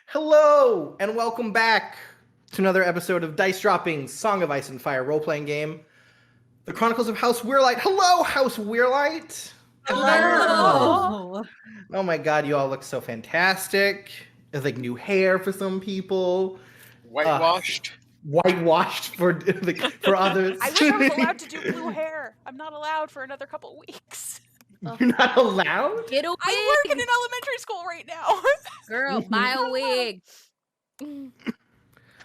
Hello, and welcome back to another episode of Dice Dropping's Song of Ice and Fire role-playing game, The Chronicles of House Weirlight. Hello, House Weirlight! Hello! Oh my god, you all look so fantastic. There's like new hair for some people. Whitewashed. Whitewashed for others. I wish I was allowed to do blue hair. I'm not allowed for another couple weeks. You're not allowed? Get a wig! I work in an elementary school right now. Girl, buy a wig.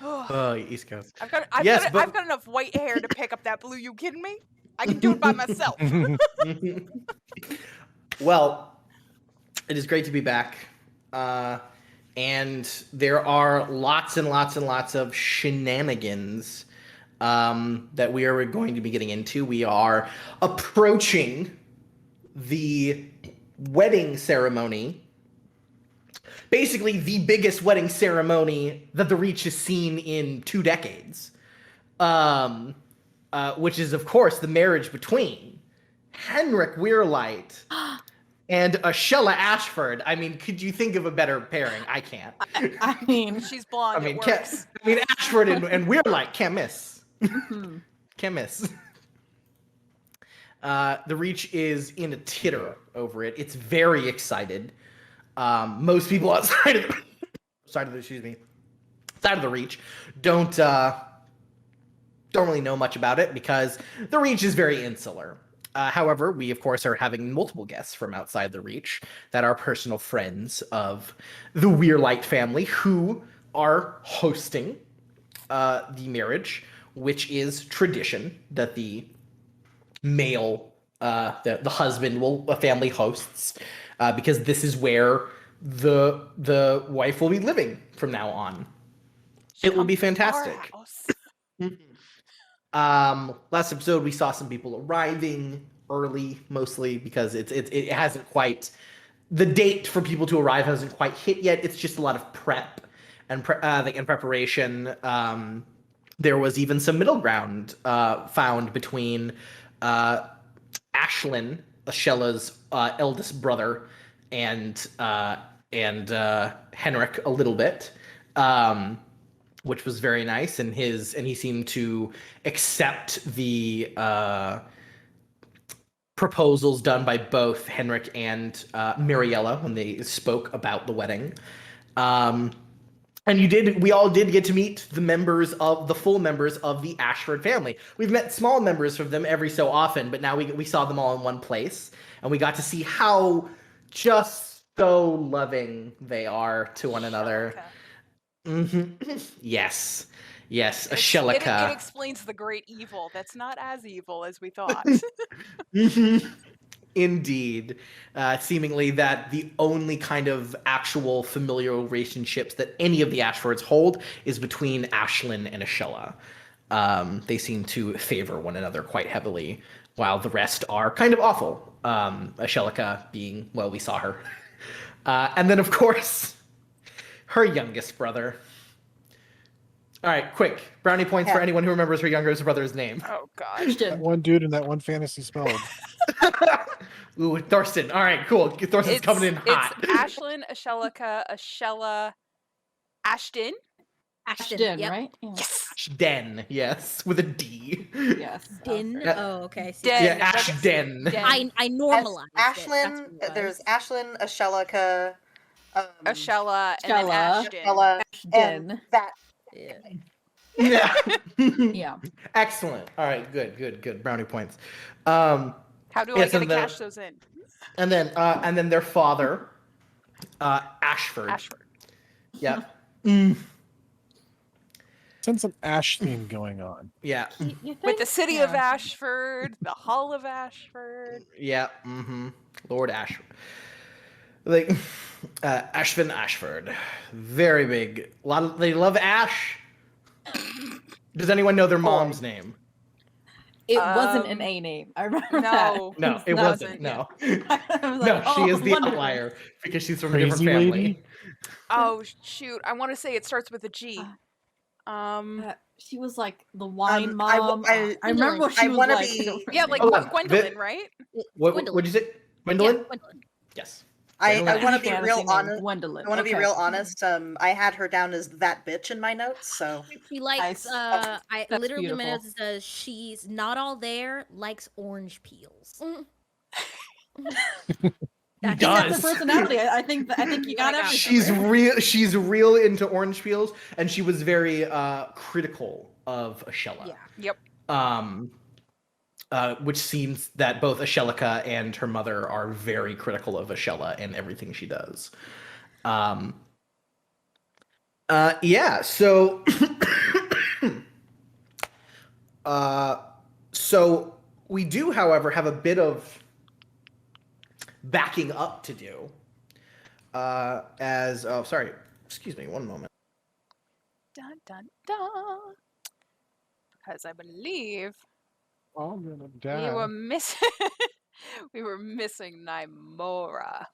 Oh, East Coast. I've got enough white hair to pick up that blue. You kidding me? I can do it by myself. Well, it is great to be back. And there are lots and lots and lots of shenanigans that we are going to be getting into. We are approaching the wedding ceremony. Basically, the biggest wedding ceremony that the Reach has seen in 2 decades. Which is, of course, the marriage between Henric Weirlight and Ashella Ashford. I mean, could you think of a better pairing? I can't. I mean, she's blonde. It works. Ashford and Weirlight can't miss. Can't miss. The Reach is in a titter over it. It's very excited. Most people outside of the Reach don't really know much about it because the Reach is very insular. However, we of course are having multiple guests from outside the Reach that are personal friends of the Weirlight family who are hosting the marriage, which is tradition that the male, the husband a family hosts, because this is where the wife will be living from now on. It will be fantastic. Last episode we saw some people arriving early, mostly because it hasn't quite, the date for people to arrive hasn't quite hit yet. It's just a lot of prep and preparation. There was even some middle ground found between Ashlyn, Ashella's eldest brother, and Henric a little bit, which was very nice. And he seemed to accept the proposals done by both Henric and Mariella when they spoke about the wedding. And we all did get to meet the full members of the Ashford family. We've met small members of them every so often, but now we saw them all in one place, and we got to see how just so loving they are to one another. Mm-hmm. Yes, Ashella. It explains the great evil that's not as evil as we thought. Mm-hmm. Indeed. Seemingly that the only kind of actual familial relationships that any of the Ashfords hold is between Ashlyn and Ashella. They seem to favor one another quite heavily, while the rest are kind of awful. Ashella being, well, we saw her. And then, of course, her youngest brother. All right, quick. Brownie points for anyone who remembers her youngest brother's name. Oh, gosh. That one dude in that one fantasy spell. Ooh, Thorsten. All right, cool. Thorsten's coming in hot. It's Ashlyn, Ashella, Ashton. Ashton, yep. Right? Yeah. Yes. Ashden, yes, with a D. Yes. Din. Uh, Oh, okay. See, Den. Yeah, Ashden. Den. I normalized Ashlyn, it. there's Ashlyn, Ashella, Ashella, and then Ashella. Ashton. Ashella, and Ashton. that. Yeah. Yeah. Yeah. Excellent. All right, good. Brownie points. How do I Yes, get to and the- cash those in? And then their father, Ashford. Ashford. Yeah. Sense of ash theme going on. Yeah. You With the think? city of Yeah. Ashford, the Hall of Ashford. Yeah. Mm-hmm. Lord Ashford. Like Ashvin Ashford. Very big. They love Ash. Does anyone know their mom's name? It wasn't an A name. I remember that. No, it wasn't. No. I was No, like, she is the wonderful. outlier because she's from a different Crazy family. lady? Oh shoot! I want to say it starts with a G. She was like the wine I mom. I remember what I she was wanna like. be- Yeah, like Hold on. Gwendolyn, right? What did you say? Gwendolyn? Yeah, Gwendolyn. Yes. I want to be Fantasy real named honest. Gwendolyn. I want to be Okay. real honest. I had her down as that bitch in my notes, so She likes, Nice. I That's literally the beautiful. minute says she's not all there, likes orange peels. He I think that's does. her personality. I think you got Like, everything. She's real into orange peels, and she was very critical of Ashella. Yeah. Yep. Which seems that both Ashelica and her mother are very critical of Ashella and everything she does. Yeah, so so we do, however, have a bit of backing up to do. Sorry, excuse me, one moment. Dun dun dun. Because I believe I'm gonna we were die. missing. We were missing Nymora.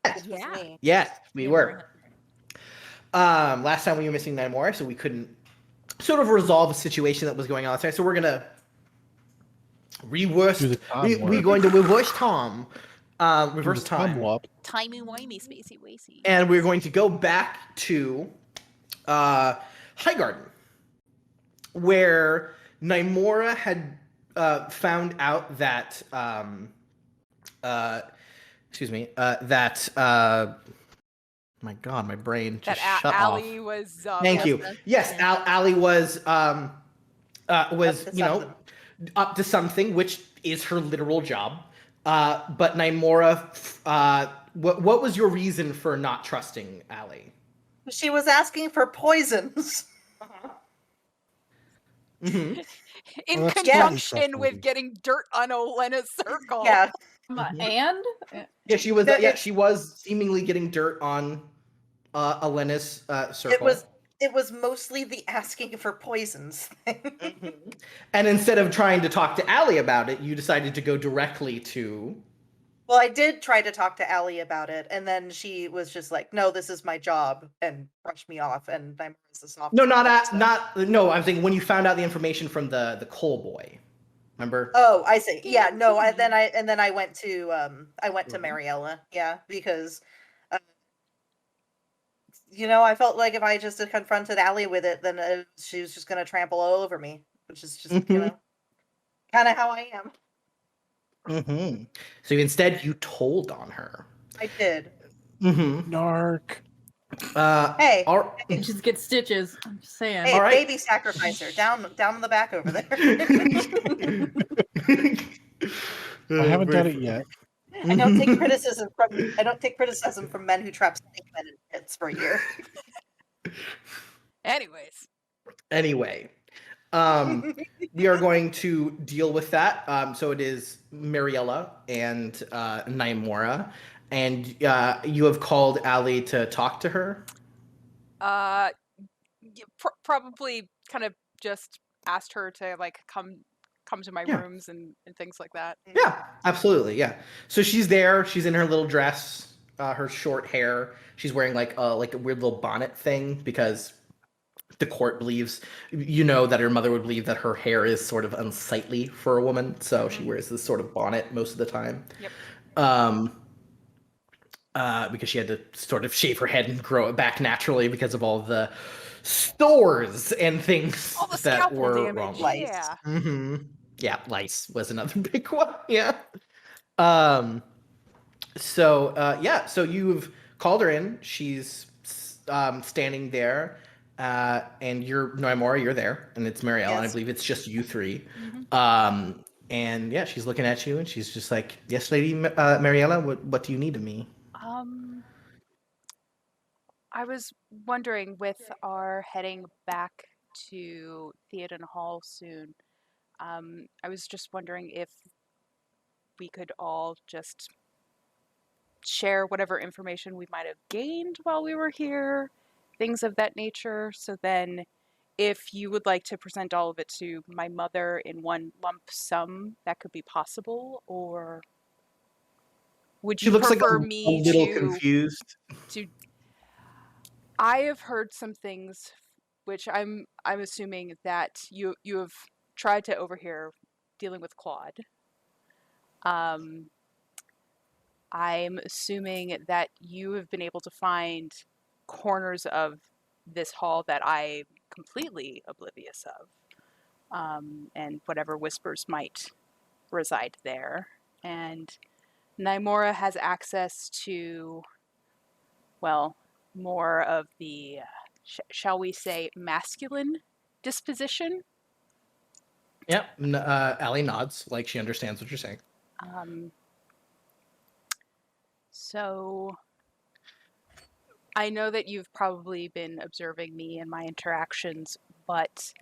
this was Yeah. me. Yes, we Yeah, were. Last time we were missing Nymora, so we couldn't sort of resolve a situation that was going on outside. So we're gonna reverse. Do the time We're warp. going to reverse Tom. Reverse Do the time time. warp. Timey wimey spacey wacy. And we're going to go back to Highgarden, where Nymora had found out that my God, my brain just That shut off. Allie was. Thank you. Yes, Allie was Up to something. up to something, which is her literal job. But Nymora, what was your reason for not trusting Allie? She was asking for poisons. Mm-hmm. In Well, that's conjunction totally with getting dirt on Olena's circle. Yeah, And Yeah, she was. That Yeah, it- she was seemingly getting dirt on Elena's circle. it was mostly the asking for poisons thing. Mhm. And instead of trying to talk to Allie about it, you decided to go directly to. Well, I did try to talk to Allie about it, and then she was just like, "No, this is my job," and brushed me off. And I'm the soft. No, no. I'm thinking when you found out the information from the coal boy. Remember? Oh, I see. Yeah, no. Then I went to Mhm. Mariella. Yeah, because I felt like if I just had confronted Allie with it, then she was just gonna trample all over me, which is just Mhm. kind of how I am. Mm-hmm. So instead, you told on her. I did. Mm-hmm. Narc. Hey. you just get stitches. I'm just saying. Hey, All right. baby sacrificer, down in the back over there. I haven't done it yet. I don't take criticism from men who trap snake men in pits for a year. Anyways. Anyway, we are going to deal with that. So it is Mariella and Nymora, and you have called Allie to talk to her. Probably kind of just asked her to like come to my rooms and things like that. Yeah, absolutely. Yeah. So she's there. She's in her little dress, her short hair. She's wearing like a weird little bonnet thing because the court believes, that her mother would believe that her hair is sort of unsightly for a woman. So she wears this sort of bonnet most of the time. Yep. Because she had to sort of shave her head and grow it back naturally because of all the stores and things All the that scalpel were damage. wrong. Lice. Yeah. Mm-hmm. Yeah, lice was another big one. Yeah. So you've called her in. She's standing there, and you're Nymora. You're there, and it's Marielle, and I Yes. believe it's just you three. Mm-hmm. And yeah, she's looking at you, and she's just like, "Yes, Lady Mariella. What do you need of me?" I was wondering, with our heading back to Theoden Hall soon, I was just wondering if we could all just share whatever information we might have gained while we were here, things of that nature. So then, if you would like to present all of it to my mother in one lump sum, that could be possible, or would She you looks like prefer a me little to confused. I have heard some things, which I'm assuming that you have tried to overhear dealing with Claude. I'm assuming that you have been able to find corners of this hall that I'm completely oblivious of, and whatever whispers might reside there. And Nymora has access to, well, more of the, shall we say, masculine disposition. Yep. Allie nods, like she understands what you're saying. So I know that you've probably been observing me and my interactions, but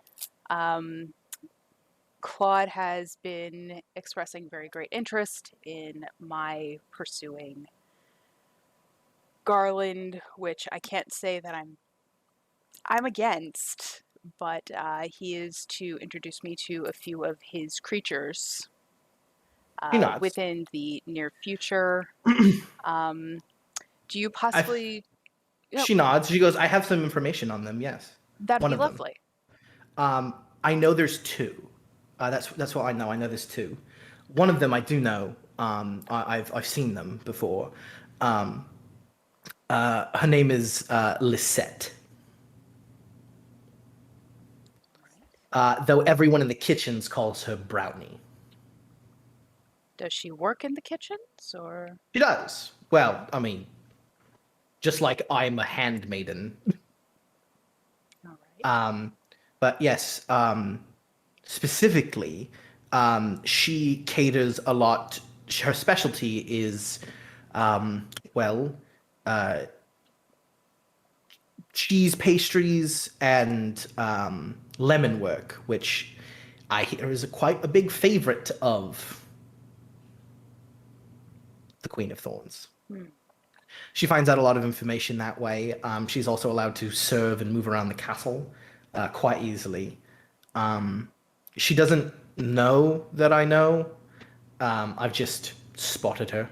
Claude has been expressing very great interest in my pursuing Garland, which I can't say that I'm against, but he is to introduce me to a few of his creatures She nods. within the near future. Do you possibly? She nods. She goes, "I have some information on them. Yes, That'd one be of them. lovely. I know there's two. That's what I know. I know there's two. One of them I do know. I've seen them before. Her name is Lisette. Though everyone in the kitchens calls her Brownie. Does she work in the kitchens, or? She does. Well, I mean, just like I'm a handmaiden. All right. But yes, specifically, she caters a lot. Her specialty is, cheese pastries and lemon work, which I hear is quite a big favorite of the Queen of Thorns. She finds out a lot of information that way. She's also allowed to serve and move around the castle quite easily. She doesn't know that I know. I've just spotted her.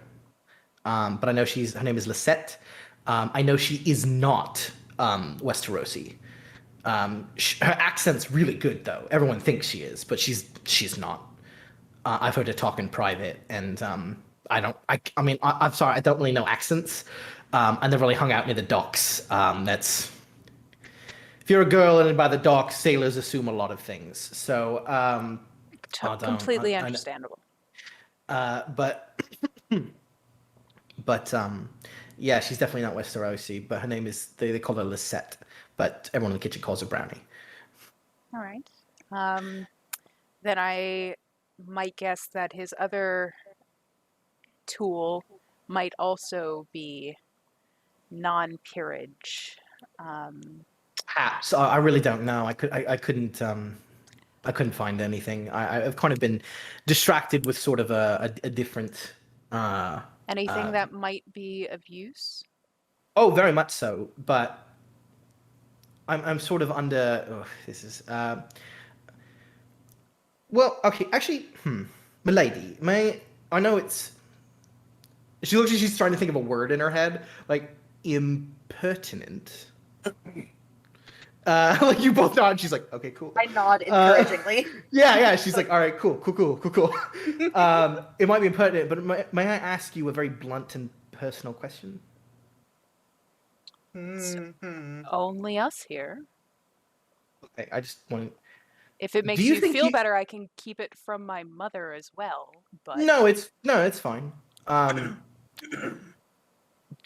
But I know her name is Lisette. I know she is not Westerosi. Her accent's really good, though. Everyone thinks she is, but she's not. I've heard her talk in private, and I'm sorry, I don't really know accents. I never really hung out near the docks. If you're a girl and by the docks, sailors assume a lot of things. So, completely understandable. Yeah, she's definitely not Westerosi, but her name is, they call her Lisette, but everyone in the kitchen calls her Brownie. All right. Then I might guess that his other tool might also be non-peerage. Perhaps. I really don't know. I couldn't find anything. I've kind of been distracted with sort of a different. Anything that might be of use? Oh, very much so. But I'm sort of under. Oh, this is. Well, okay. Actually, milady, I know it's. She looks like she's trying to think of a word in her head, like impertinent. Like you both nod. She's like, okay, cool. I nod encouragingly. Yeah. She's like, all right, cool. It might be impertinent, but may I ask you a very blunt and personal question? Only us here. Okay, I just want. If it makes you feel better, I can keep it from my mother as well. But no, it's fine.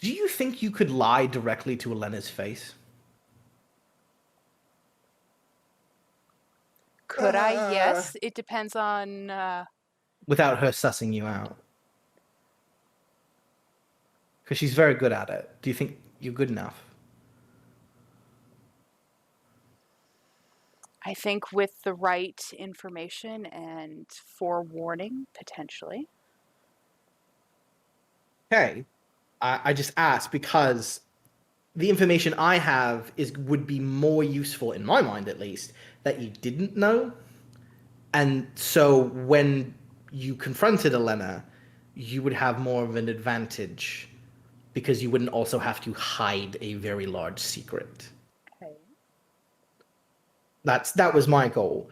Do you think you could lie directly to Elena's face? Could I? Yes. It depends on. Without her sussing you out. Because she's very good at it. Do you think you're good enough? I think with the right information and forewarning, potentially. Okay. I just asked because the information I have would be more useful, in my mind at least, that you didn't know. And so when you confronted Elena, you would have more of an advantage because you wouldn't also have to hide a very large secret. Okay. That was my goal.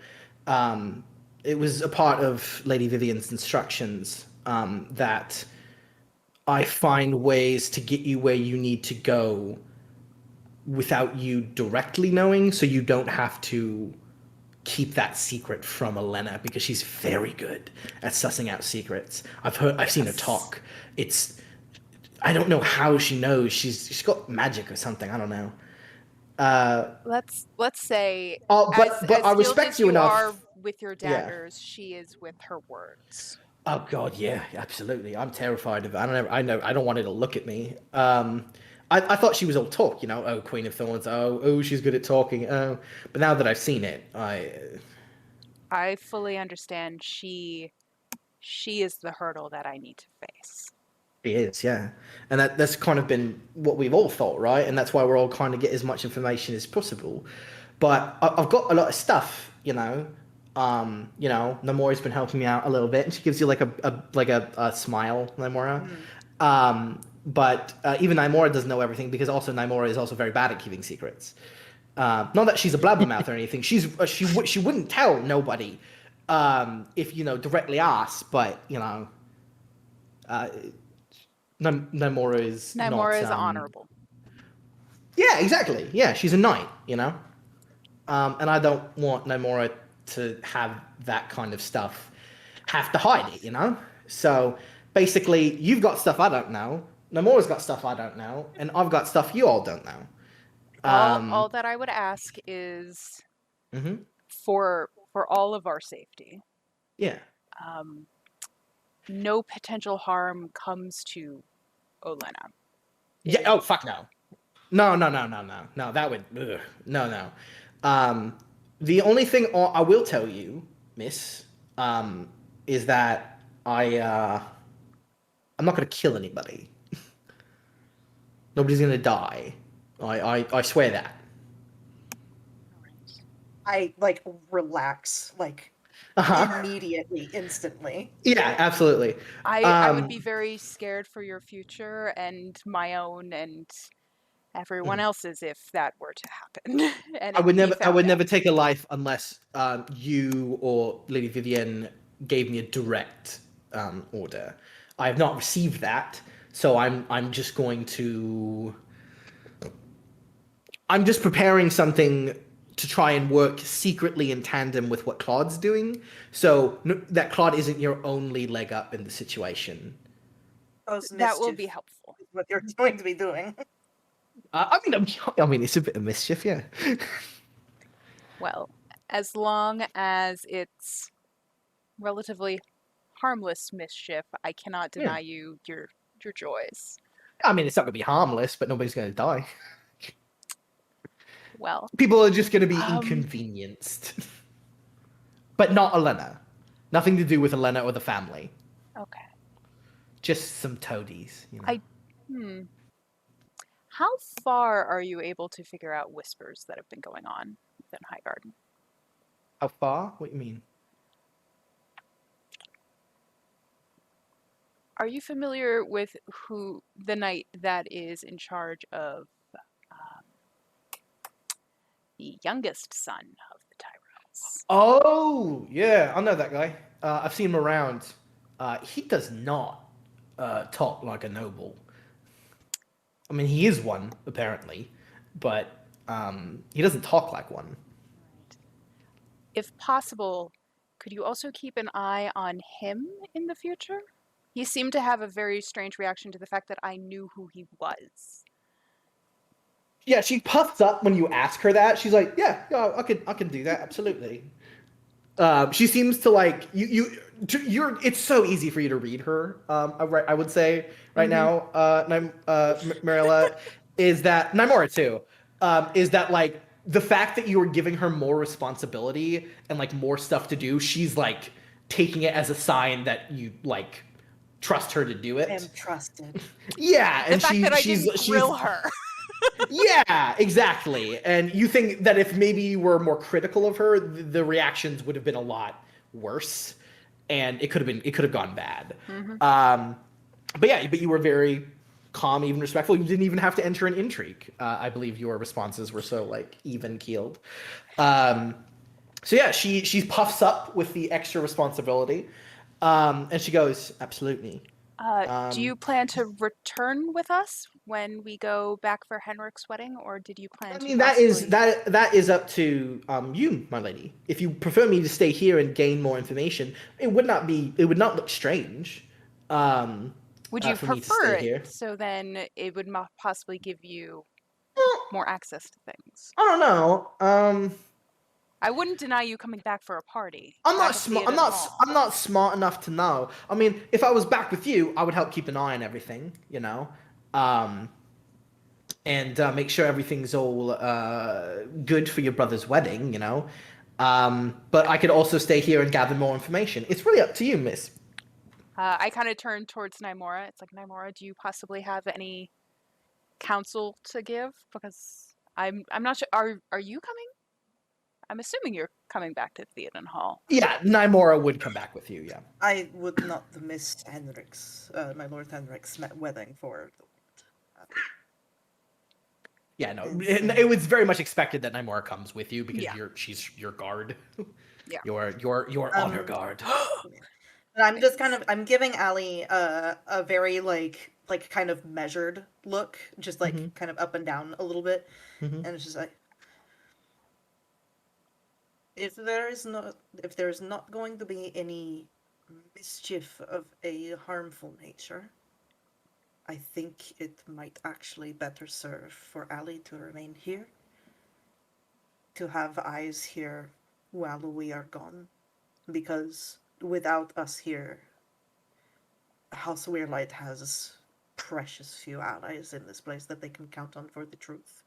It was a part of Lady Vivian's instructions that I find ways to get you where you need to go without you directly knowing, so you don't have to keep that secret from Elena, because she's very good at sussing out secrets. I've seen her talk. I don't know how she knows. She's got magic or something. I don't know. Let's say, But as I skilled respect as you enough. are with your Yeah. daggers, she is with her words. Oh God, yeah, absolutely. I'm terrified of it. I don't want her to look at me. I thought she was all talk, you know. Oh, Queen of Thorns. Oh, she's good at talking. Oh, but now that I've seen it, I fully understand. She is the hurdle that I need to face. She is, yeah, and that's kind of been what we've all thought, right? And that's why we're all trying to get as much information as possible. But I've got a lot of stuff, you know. Nomori's been helping me out a little bit, and she gives you like a smile, Nomora. But even Naimora doesn't know everything, because also Naimora is also very bad at keeping secrets. Not that she's a blabbermouth or anything. She wouldn't tell nobody if directly asked. But Naimora is Naimora is not, honorable. Yeah, exactly. Yeah, she's a knight. And I don't want Naimora to have that kind of stuff, have to hide it. So basically, you've got stuff I don't know. Naimora's got stuff I don't know, and I've got stuff you all don't know. All that I would ask is for all of our safety. Yeah. No potential harm comes to Olena. Yeah. Oh fuck no. No. That would. Ugh. No. The only thing I will tell you, Miss, is that I'm not gonna kill anybody. Nobody's gonna die. I swear that. I relax immediately, instantly. Yeah, absolutely. I would be very scared for your future and my own and everyone else's if that were to happen. And I would never take a life unless you or Lady Vivienne gave me a direct order. I have not received that, so I'm just going to. I'm just preparing something to try and work secretly in tandem with what Claude's doing, so that Claude isn't your only leg up in the situation. That will be helpful. What you're going to be doing. I mean, it's a bit of mischief, yeah. Well, as long as it's relatively harmless mischief, I cannot deny you your joys. I mean, it's not going to be harmless, but nobody's going to die. Well, people are just going to be inconvenienced. But not Elena. Nothing to do with Elena or the family. Okay. Just some toadies. How far are you able to figure out whispers that have been going on within Highgarden? How far? What do you mean? Are you familiar with who the knight that is in charge of the youngest son of the Tyrells? Oh, yeah, I know that guy. I've seen him around. He does not talk like a noble. I mean, he is one, apparently, but he doesn't talk like one. Right. If possible, could you also keep an eye on him in the future? He seemed to have a very strange reaction to the fact that I knew who he was. Yeah, she puffs up when you ask her that. She's like, yeah, I can do that, absolutely. She seems to like you're. It's so easy for you to read her. I would say right now, Marilla, is that Naimora too. Is that like the fact that you are giving her more responsibility and like more stuff to do? She's like taking it as a sign that you like trust her to do it. I am trusted. Yeah, and the fact that I didn't grill her. Yeah, exactly. And you think that if maybe you were more critical of her, the reactions would have been a lot worse, and it could have gone bad. But you were very calm, even respectful. You didn't even have to enter an intrigue. I believe your responses were so like even keeled. So yeah, she puffs up with the extra responsibility, and she goes, absolutely. Do you plan to return with us when we go back for Henric's wedding, or did you plan I to mean, possibly... that is up to you, my lady. If you prefer me to stay here and gain more information, it would not look strange. Would you For me to prefer stay it here. so then it would possibly give you Well, more access to things? I don't know. I wouldn't deny you coming back for a party. I'm back not at smart. Theoden Hall. I'm not smart enough to know. I mean, if I was back with you, I would help keep an eye on everything, you know, and make sure everything's all good for your brother's wedding, you know. But I could also stay here and gather more information. It's really up to you, Miss. I kind of turn towards Nymora. It's like, Nymora, do you possibly have any counsel to give? Because I'm not sure. Are you coming? I'm assuming you're coming back to Theoden Hall. Yeah, Nymora would come back with you. Yeah. I would not miss Henric's, my Lord Henric's wedding for the world. Yeah, no, It's, it was very much expected that Nymora comes with you because Yeah. she's your guard. Yeah. Your honor guard. And I'm just I'm giving Allie a very like kind of measured look, just like kind of up and down a little bit, and it's just like, if there's not going to be any mischief of a harmful nature, I think it might actually better serve for Allie to remain here, to have eyes here while we are gone, because without us here, House Weirlight has precious few allies in this place that they can count on for the truth.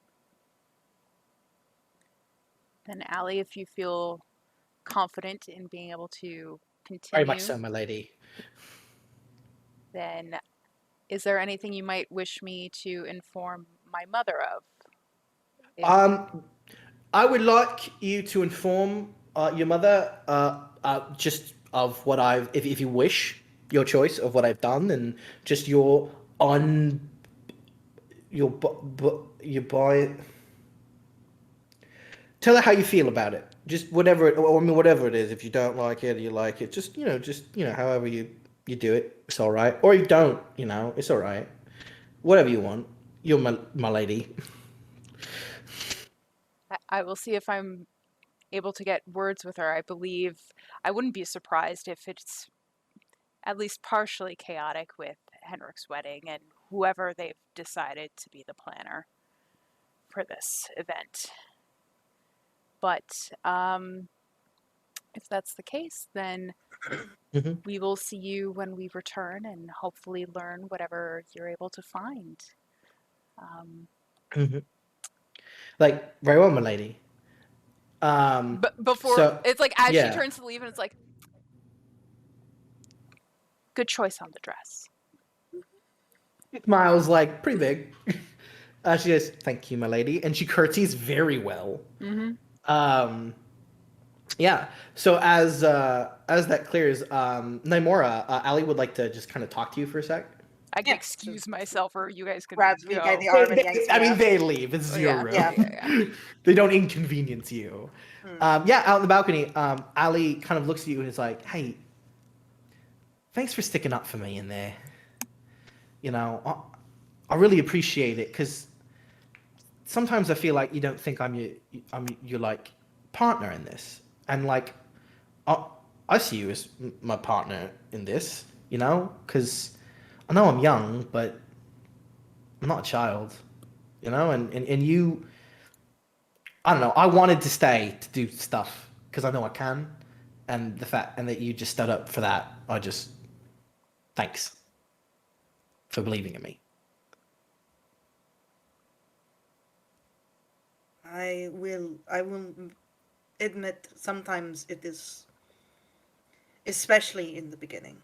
Then, Allie, if you feel confident in being able to continue, Very much so, my lady. then is there anything you might wish me to inform my mother of? I would like you to inform your mother just of what if you wish, your choice of what I've done, and just your buy. Tell her how you feel about it. Just whatever it is. If you don't like it or you like it, just however you do it, it's all right. Or you don't, it's all right. Whatever you want. You're my lady. I will see if I'm able to get words with her. I believe I wouldn't be surprised if it's at least partially chaotic with Henric's wedding and whoever they've decided to be the planner for this event. But if that's the case, then we will see you when we return and hopefully learn whatever you're able to find. Like, very well, my lady. But before, it's like as she turns to leave, and it's like, good choice on the dress. Smiles like pretty big. She goes, "Thank you, my lady," and she curtsies very well. Yeah. So as that clears, Nymora, Allie would like to just kind of talk to you for a sec. I can excuse myself, or you guys can Grabs me go. by the arm and yanks me I mean, up. they leave. This is your room. Yeah. They don't inconvenience you. Out in the balcony, Allie kind of looks at you and is like, "Hey, thanks for sticking up for me in there. I really appreciate it, because sometimes I feel like you don't think I'm your like partner in this, and like I see you as my partner in this, because I know I'm young, but I'm not a child, and you, I don't know, I wanted to stay to do stuff because I know I can, and that you just stood up for that, thanks for believing in me. I will admit sometimes it is, especially in the beginning,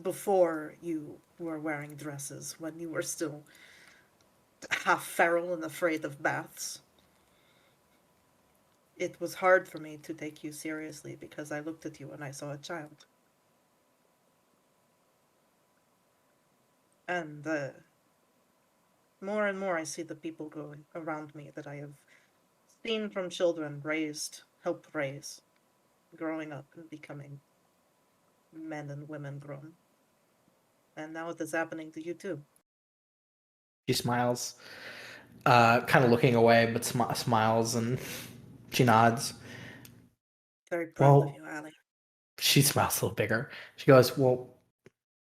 before you were wearing dresses, when you were still half feral and afraid of baths. It was hard for me to take you seriously because I looked at you and I saw a child. And more and more I see the people going around me that I have seen from children, helped raise, growing up and becoming men and women grown. And now it is happening to you too. She smiles, kind of looking away, but smiles and she nods. Very proud Well, of you, Allie. she smiles a little bigger. She goes, well,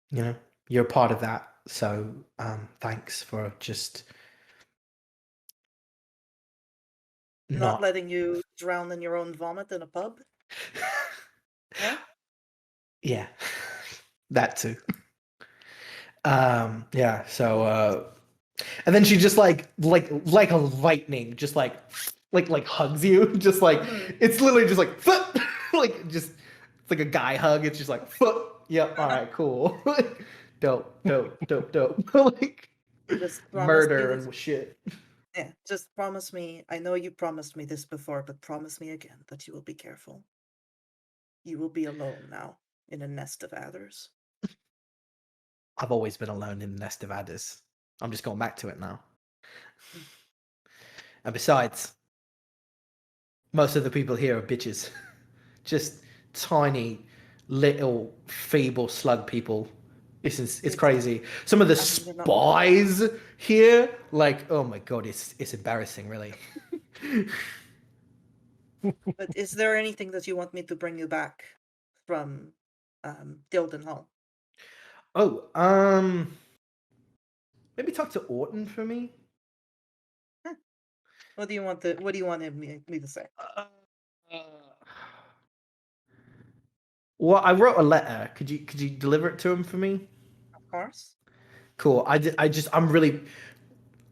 you know, you're part of that. So thanks for just Not letting you drown in your own vomit in a pub? Yeah? Yeah, that too. Yeah, so and then she just like a lightning, just like hugs you, just like it's literally just like foot, like just it's like a guy hug. It's just like foot. Yep. All right. Cool. Dope. Like Just promise me murder this. and shit. Yeah, just promise me. I know you promised me this before, but promise me again that you will be careful. You will be alone now in a nest of adders. I've always been alone in the nest of adders. I'm just going back to it now. And besides, most of the people here are bitches. Just tiny, little, feeble slug people. It's crazy. Some of the spies here, like, oh my god, it's embarrassing, really. But is there anything that you want me to bring you back from Dilden Hall? Oh, maybe talk to Orton for me. What do you want me to say? Well, I wrote a letter. Could you deliver it to him for me? Of course. Cool. I'm really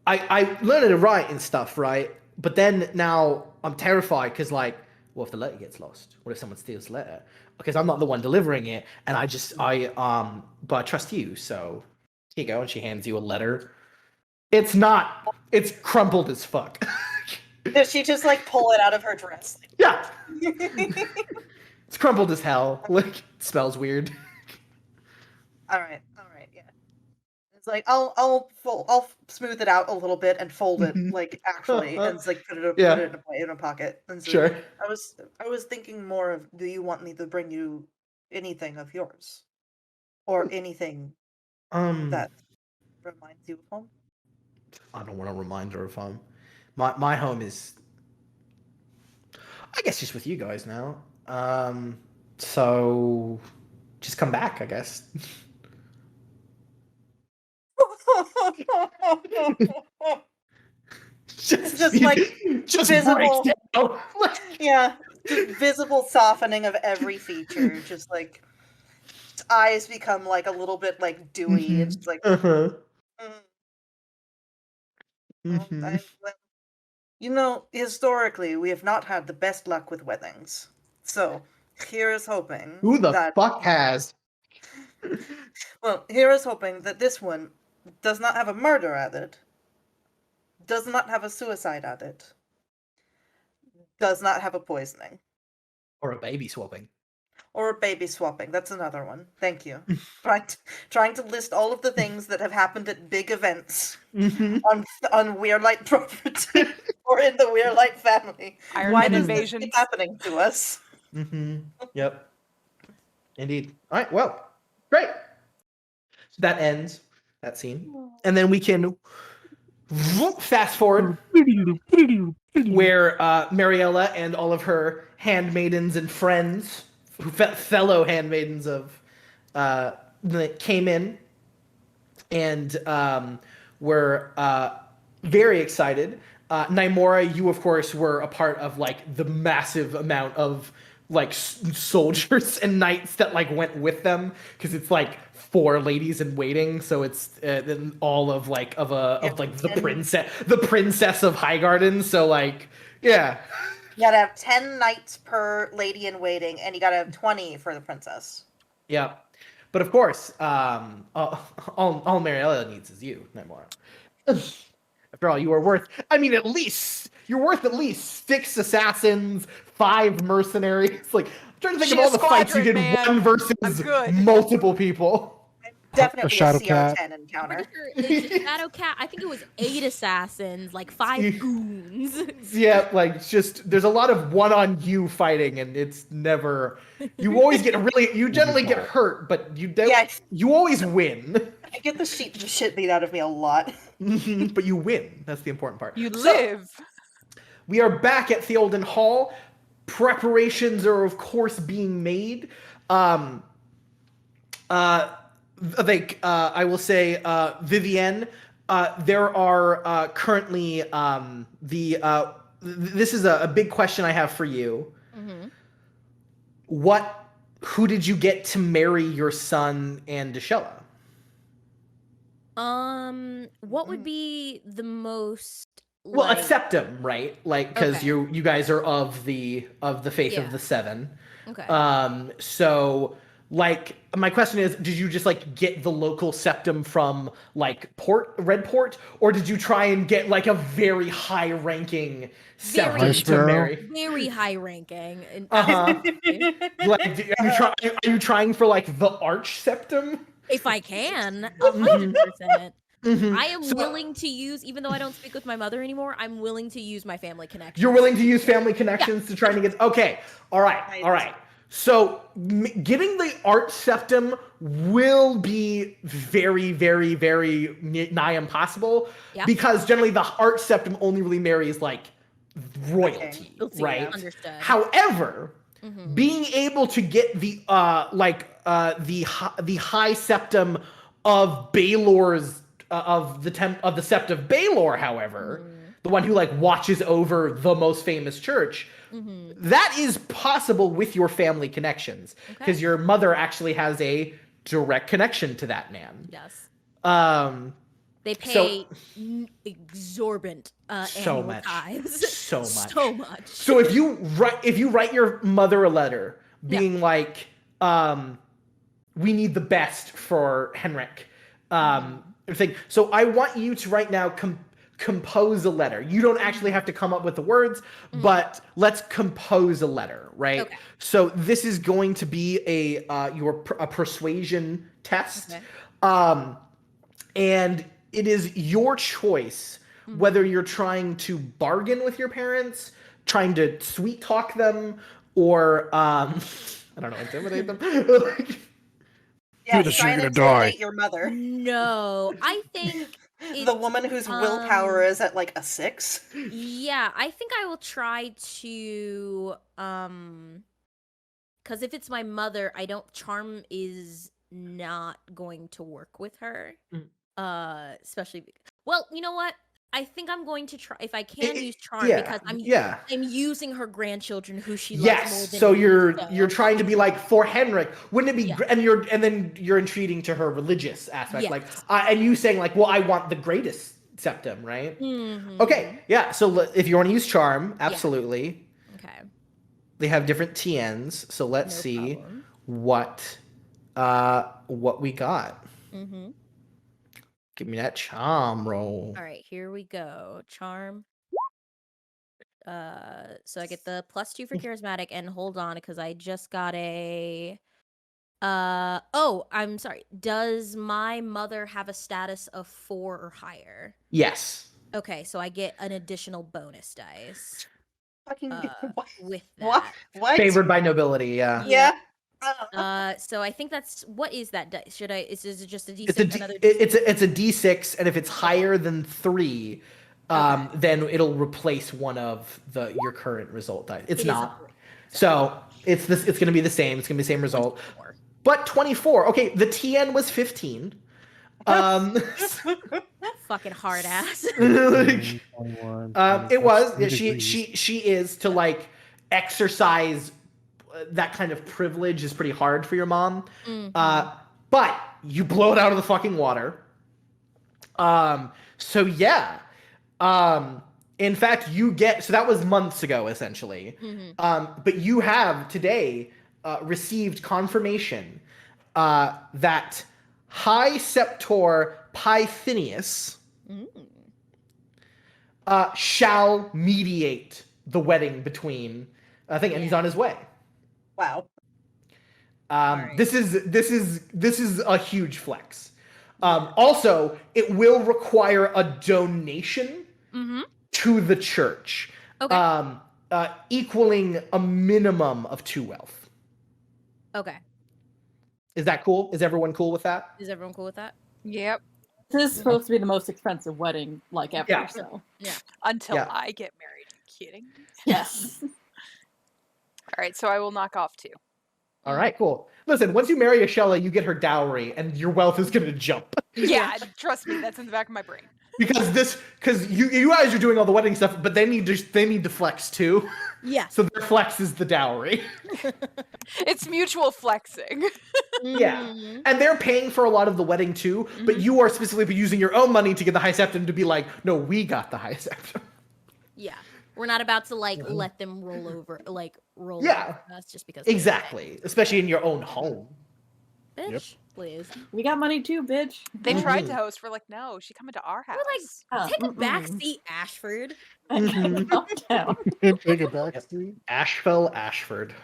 I learned to write and stuff, right? But then now I'm terrified because like, what if the letter gets lost? What if someone steals the letter? Because I'm not the one delivering it, and but I trust you, so here you go. And she hands you a letter. It's crumpled as fuck. Does she just like pull it out of her dress? Yeah. It's crumpled as hell. Like, it smells weird. All right, yeah. It's like I'll smooth it out a little bit and fold it like actually, and it's like put it in a pocket. And so Sure. I was thinking more of, do you want me to bring you anything of yours, or anything that reminds you of home? I don't want to remind her of home. My home is, I guess, just with you guys now. So just come back, I guess. just like just visible, breaks down. yeah, just visible softening of every feature. Just like eyes become like a little bit like dewy. It's like, you know, historically we have not had the best luck with weddings. So here is hoping. Who the fuck has? Well, here is hoping that this one does not have a murder added, does not have a suicide added, does not have a poisoning. Or a baby swapping. Or a baby swapping. That's another one. Thank you. Trying to list all of the things that have happened at big events on Weirlight property or in the Weirlight family. Why does this keep happening to us? Yep. Indeed. All right. Well, great. So that ends that scene, and then we can fast forward where Mariella and all of her handmaidens and friends, fellow handmaidens of, came in and were very excited. Naimora, you of course were a part of like the massive amount of like soldiers and knights that like went with them, because it's like 4 ladies in waiting, so it's all of like the princess of Highgarden. So like, yeah, you gotta have 10 knights per lady in waiting, and you gotta have 20 for the princess. Yeah, but of course, all Mariella needs is you, Naimora. After all, you're worth at least 6 assassins, 5 mercenaries. Like, I'm trying to think of all the fights you did, one versus multiple people. I'm definitely a CR10 in encounter. It's a shadow cat. I think it was 8 assassins, like 5 goons. Yeah, like it's just there's a lot of one-on-you fighting, and it's never. You always get you generally get hurt, but you don't. Yes. You always win. I get the shit beat out of me a lot. But you win. That's the important part. You So, live. we are back at Theolden Hall. Preparations are, of course, being made. I will say, Vivienne, there are currently this is a big question I have for you. Mm-hmm. Who did you get to marry your son and Ashella? What would be the most Well, like... accept him, right? Like, because Okay. you guys are of the faith Yeah. of the Seven. Okay. So, like, my question is, did you just like get the local septum from like Redport, or did you try and get like a very high-ranking septum to Sparrow? marry? Very high ranking. Like, are you trying for like the arch septum? If I can, 100%. Mhm. I am So- willing to use, even though I don't speak with my mother anymore, I'm willing to use my family connection. You're willing to use family connections to try to get. Okay, all right. So getting the arch septum will be very, very, very nigh impossible, Yeah. because generally the arch septum only really marries like royalty, Okay. right? Understood. However, Mhm. being able to get the high septum of Baelor's of the Sept of Baelor, however, the one who like watches over the most famous church, that is possible with your family connections, because your mother actually has a direct connection to that man. Yes. Um, They pay exorbitant So annual much. tithes. So much. So much. So if you write your mother a letter being like, we need the best for Henric, everything. So I want you to right now compose a letter. You don't actually have to come up with the words, but let's compose a letter, right? Okay. So this is going to be a persuasion test, and it is your choice whether you're trying to bargain with your parents, trying to sweet talk them, or I don't know, intimidate them. Yeah, that try you're and gonna die. intimidate your mother. No, I think The woman whose willpower is at like a 6. Yeah, I think I will try to because if it's my mother, charm is not going to work with her. Especially well, you know what? I think I'm going to try if I can use charm because I'm using her grandchildren who she loves more Yes. than So me, you're trying to be like, for Henric, wouldn't it be Yeah. and then you're entreating to her religious aspect, Yes. like and you saying like, well, I want the greatest septum, right? Mhm. Okay, yeah. So if you want to use charm, absolutely. Okay. They have different TNs, so let's No see problem. what we got. Mhm. Give me that charm roll. All right, here we go. Charm. So I get the +2 for charismatic, and hold on, because I just got a. Oh, I'm sorry. Does my mother have a status of 4 or higher? Yes. Okay, so I get an additional bonus dice. Fucking what? With What? that. What? Favored by nobility, yeah. Yeah. So I think that's what is that dice? Should I? Is it just a D6? It's a D6, and if it's higher than 3, then it'll replace one of your current result dice. It's not. So it's going to be the same. It's going to be the same result. 24. But 24. Okay, the TN was 15. Fucking hard ass. It 21, was. 3 She is to like exercise that kind of privilege is pretty hard for your mom. But you blow it out of the fucking water. So yeah. In fact, so that was months ago, essentially. But you have today received confirmation that High Septor Pythinius shall mediate the wedding between, I think, and he's on his way. Wow. This is a huge flex. Also, it will require a donation to the church, equaling a minimum of 2 wealth. Okay. Is that cool? Is everyone cool with that? Is everyone cool with that? Yep. This is supposed to be the most expensive wedding ever. Yeah. So Until I get married. Are you kidding? yes. All right, so I will knock off 2. All right, cool. Listen, once you marry Ashella, you get her dowry, and your wealth is going to jump. Yeah, trust me, that's in the back of my brain. Because you guys are doing all the wedding stuff, but they need to flex too. Yeah. So their flex is the dowry. It's mutual flexing. Yeah. And they're paying for a lot of the wedding too, but you are specifically using your own money to get the high septum to be like, no, we got the high septum. Yeah. We're not about to let them roll over over us just because. Exactly. Especially in your own home. Bitch, please. We got money too, bitch. They tried to host. We're like, no, she coming to our house. We're like, take a back seat, Ashford. Calm down. Take it back, Steve. Ashford.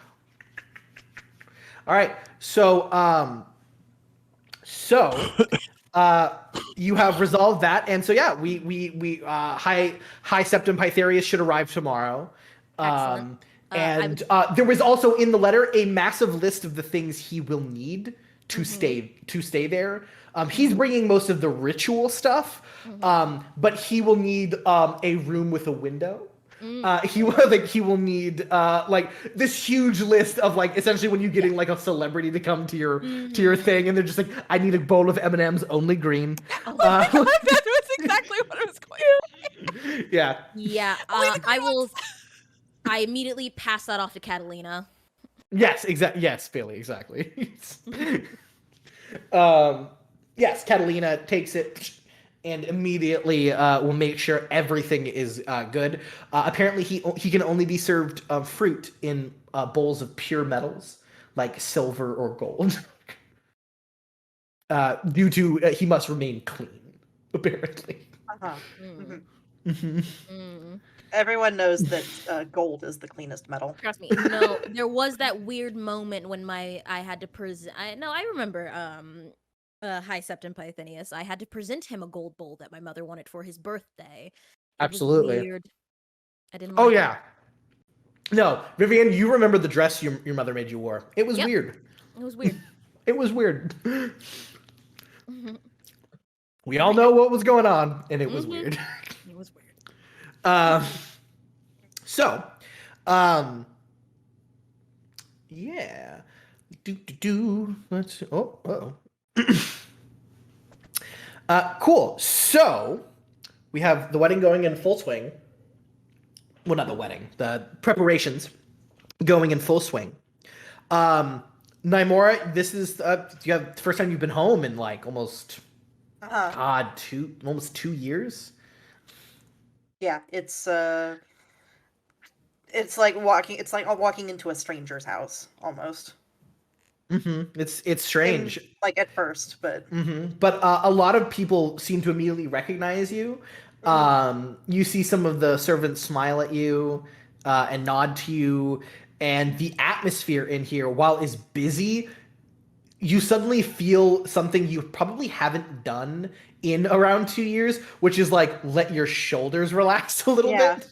All right. So you have resolved that, and so yeah, we high septum Pytherius should arrive tomorrow. Excellent. And there was also in the letter a massive list of the things he will need to stay there. He's bringing most of the ritual stuff, but he will need a room with a window. He will need this huge list of essentially when you're getting a celebrity to come to your thing, and they're just like, I need a bowl of M&Ms, only green. Oh my God, that was exactly what I was going. Yeah. Yeah. I immediately pass that off to Catalina. Yes, exactly. Yes, Bailey, exactly. Yes, Catalina takes it and immediately will make sure everything is good. Apparently, he can only be served fruit in bowls of pure metals, like silver or gold, due to he must remain clean. Apparently. Everyone knows that gold is the cleanest metal. Trust me. No, there was that weird moment when I had to present. I remember. High Septum Pythenius. I had to present him a gold bowl that my mother wanted for his birthday. Absolutely. Weird. I didn't. Oh like yeah. It. No, Vivian, you remember the dress your mother made you wear? It was weird. It was weird. It was weird. We all know what was going on, and it was weird. It was weird. Yeah. Let's. Cool. So we have the wedding going in full swing. Well, not the wedding. The preparations going in full swing. Naimora, this is the first time you've been home in almost almost 2 years. Yeah, it's like walking into a stranger's house almost. It's strange. At first, but but a lot of people seem to immediately recognize you. You see some of the servants smile at you and nod to you, and the atmosphere in here, while is busy, you suddenly feel something you probably haven't done in around 2 years, which is let your shoulders relax a little bit.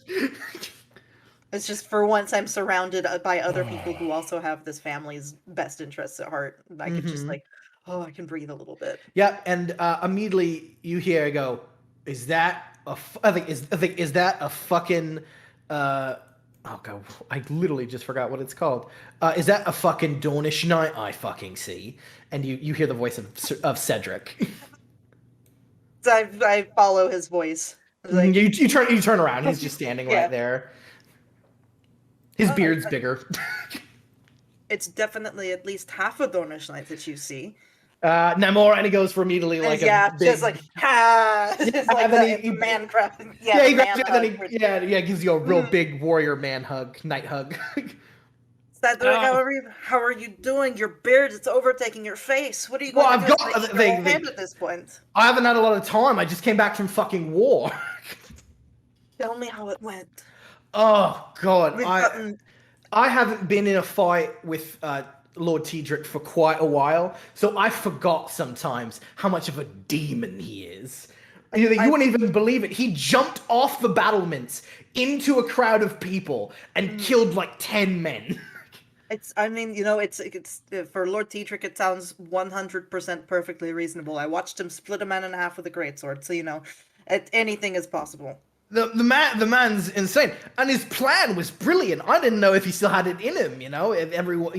It's just for once I'm surrounded by other people who also have this family's best interests at heart. I can just I can breathe a little bit. Yeah, and immediately you hear I go, is that is that a fucking oh god, I literally just forgot what it's called. Is that a fucking Dornish knight I fucking see? And you hear the voice of Cedric. So I follow his voice. You turn around. He's just standing right there. His beard's bigger. It's definitely at least half a Dornish knight that you see. Namor, and he goes for immediately a big... just ha! Just he man crap. Yeah, he grabs you, and then gives you a real big warrior man hug, night hug. Cedric, how are you doing? Your beard is overtaking your face. What are you going to do? I've got at this point. I haven't had a lot of time. I just came back from fucking war. Tell me how it went. Oh god, I haven't been in a fight with Lord Tedric for quite a while, so I forgot sometimes how much of a demon he is. You wouldn't even believe it. He jumped off the battlements into a crowd of people and killed like 10 men. It's for Lord Tedric, it sounds 100% perfectly reasonable. I watched him split a man in half with a greatsword, so anything is possible. The man's insane, and his plan was brilliant. I didn't know if he still had it in him. If everyone,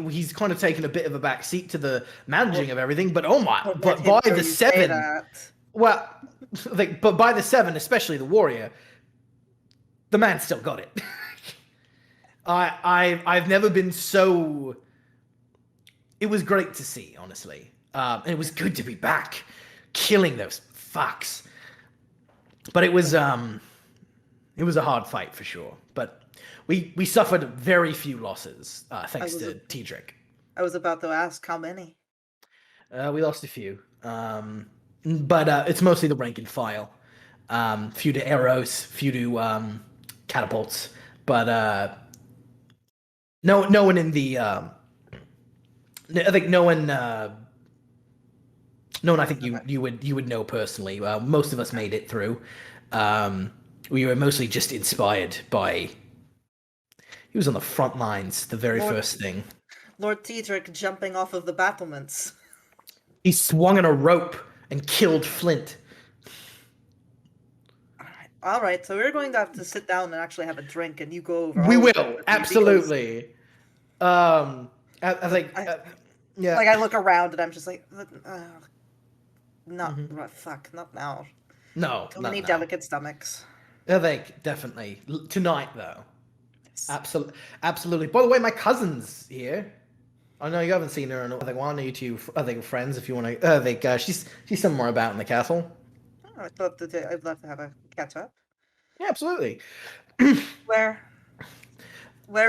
he's kind of taken a bit of a back seat to the managing of everything. But but by the 7, well, but by the 7, especially the warrior, the man still got it. I've never been so. It was great to see, honestly. And it was good to be back, killing those fucks. But it was a hard fight for sure. But we suffered very few losses thanks to Tedric. I was about to ask how many. We lost a few, but it's mostly the rank and file. Few to arrows, few to catapults, but no one in the. I think no one. No one I think you would know personally. Most of us made it through. We were mostly just inspired by. He was on the front lines, the very first thing. Lord Tedric jumping off of the battlements. He swung on a rope and killed Flint. All right. So we're going to have to sit down and actually have a drink, and you go over. We will absolutely. I think. Yeah. Like I look around and I'm just like, fuck, not now. No, too many delicate stomachs. I think definitely tonight though. Yes. Absolutely. By the way, my cousin's here. I know you haven't seen her. I think one of you two, friends. If you want to, I think she's somewhere about in the castle. Oh, I'd love to have a catch up. Yeah, absolutely. Where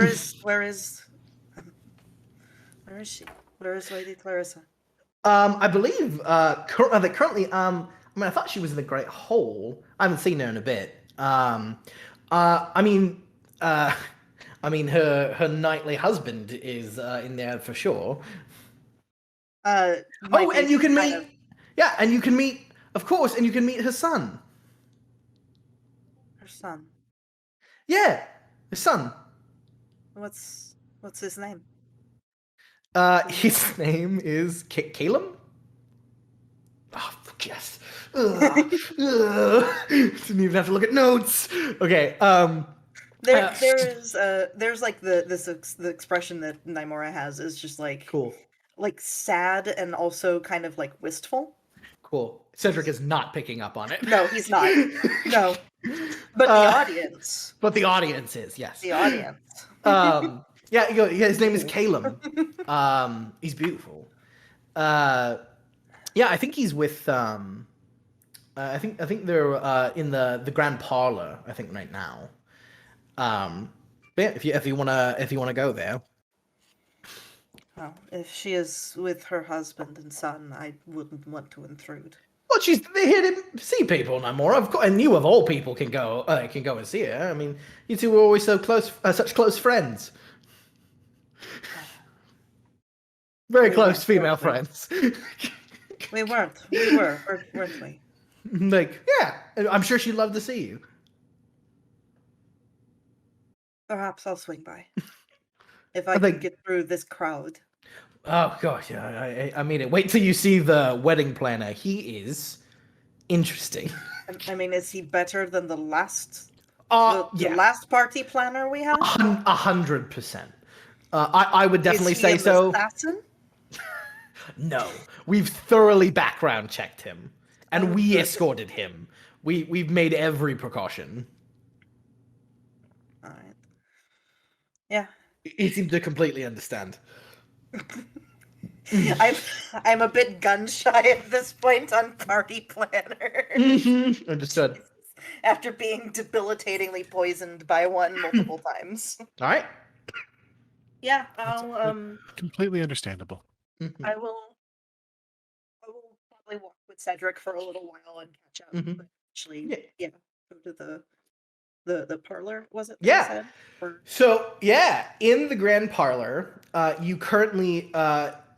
is she? Where is Lady Clarissa? I believe currently. I thought she was in the Great Hall. I haven't seen her in a bit. Her knightly husband is in there for sure. And you can meet. Yeah, and you can meet, of course, and you can meet her son. Her son. Yeah, his son. What's his name? His name is Calum. Oh, yes. Didn't even have to look at notes. Okay. There's like the expression that Nymora has is just like cool, like sad and also kind of like wistful. Cool. Cedric is not picking up on it. No, he's not. No, but the audience. But the audience is, yes. The audience. Yeah, his name is Calum. He's beautiful. Yeah, I think he's with. I think they're in the grand parlor. I think right now. But yeah, if you wanna go there. Well, if she is with her husband and son, I wouldn't want to intrude. Well, they're here to see people no more. Of course, and you of all people can go and see her. I mean, you two were always so close, such close friends. Very close female friends. We weren't. We were, weren't we? Like, yeah, I'm sure she'd love to see you. Perhaps I'll swing by. If I can get through this crowd. Oh gosh, yeah, I mean it. Wait till you see the wedding planner. He is interesting. I mean, is he better than the last? The last party planner we had? 100%. I would definitely say so. Assassin? No, we've thoroughly background checked him, and we escorted him. We've made every precaution. All right. Yeah. He seemed to completely understand. I'm a bit gun shy at this point on party planner. Mm-hmm. Understood. After being debilitatingly poisoned by one multiple times. All right. Yeah, I'll completely understandable. Mm-hmm. I will probably walk with Cedric for a little while and catch up. Mm-hmm. But actually, yeah, go to The parlor, was it? Yeah. You said? Or... So yeah, in the grand parlor, you currently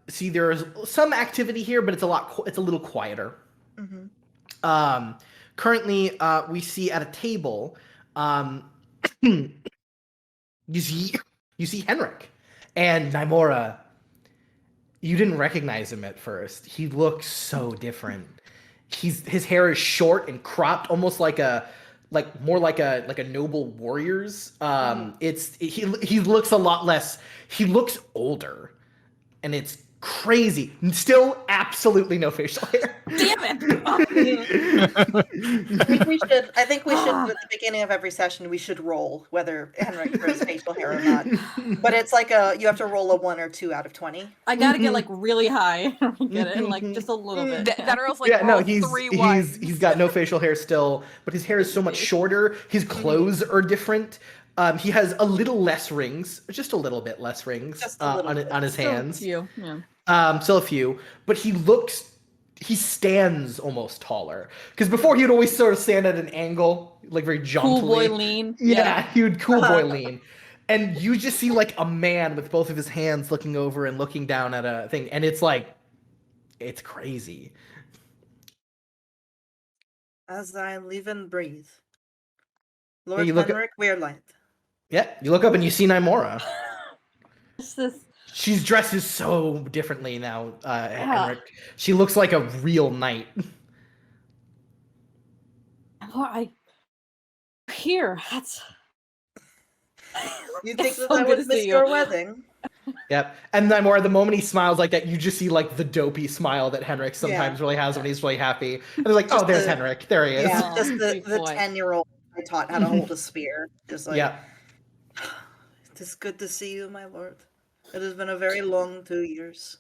see there is some activity here, but it's a little quieter. Mm-hmm. Currently, we see at a table, you see Henric and Nymora. You didn't recognize him at first. He looks so different. His hair is short and cropped, almost like more like a noble warrior's. He looks a lot less. He looks older, and it's crazy. Still, absolutely no facial hair. Damn it! I think we should at the beginning of every session we should roll whether Henrik grows facial hair or not. But it's like you have to roll a 1 or 2 out of 20. I gotta get like really high. Get it? And like just a little bit. That or else like roll 3 ones. He's got no facial hair still, but his hair is so much shorter. His clothes are different. He has a little less rings, just a little bit less rings on his hands. Still a few, yeah. Still a few, but he stands almost taller. Because before he'd always sort of stand at an angle, like very jauntily. Cool boy lean. Yeah, he would cool boy lean. And you just see like a man with both of his hands looking over and looking down at a thing, and it's like, it's crazy. As I live and breathe. Lord you look Henrik Weirlight. Yeah, you look up and you see Nymora. What's this? She's dressed so differently now, Henrik. She looks like a real knight. Oh, here. That's. You think so that I good would to miss see your you. wedding? Yep. And Nymora, the moment he smiles like that, you just see like the dopey smile that Henrik sometimes really has when he's really happy. And they're like, Just there's Henrik. There he is. Yeah, just the Big boy. 10-year-old I taught how to hold a spear. Just like, Yeah. It is good to see you, my lord. It has been a very long 2 years.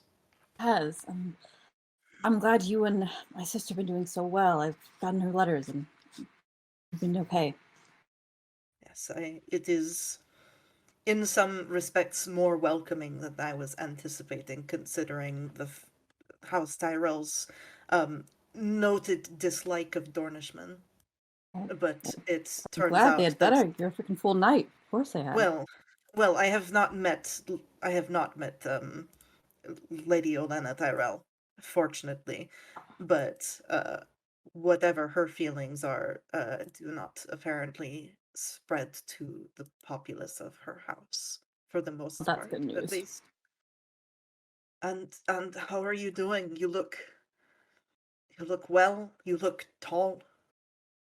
It has. I'm glad you and my sister have been doing so well. I've gotten her letters and you've been okay. Yes, it is in some respects more welcoming than I was anticipating, considering the House Tyrell's noted dislike of Dornishmen. But it turns Glad out they had better. You're a freaking full knight. Of course they have. Well, I have not met Lady Olenna Tyrell, fortunately, but whatever her feelings are, do not apparently spread to the populace of her house, for the most Well, that's part, good news. at least. And how are you doing? You look well. You look tall.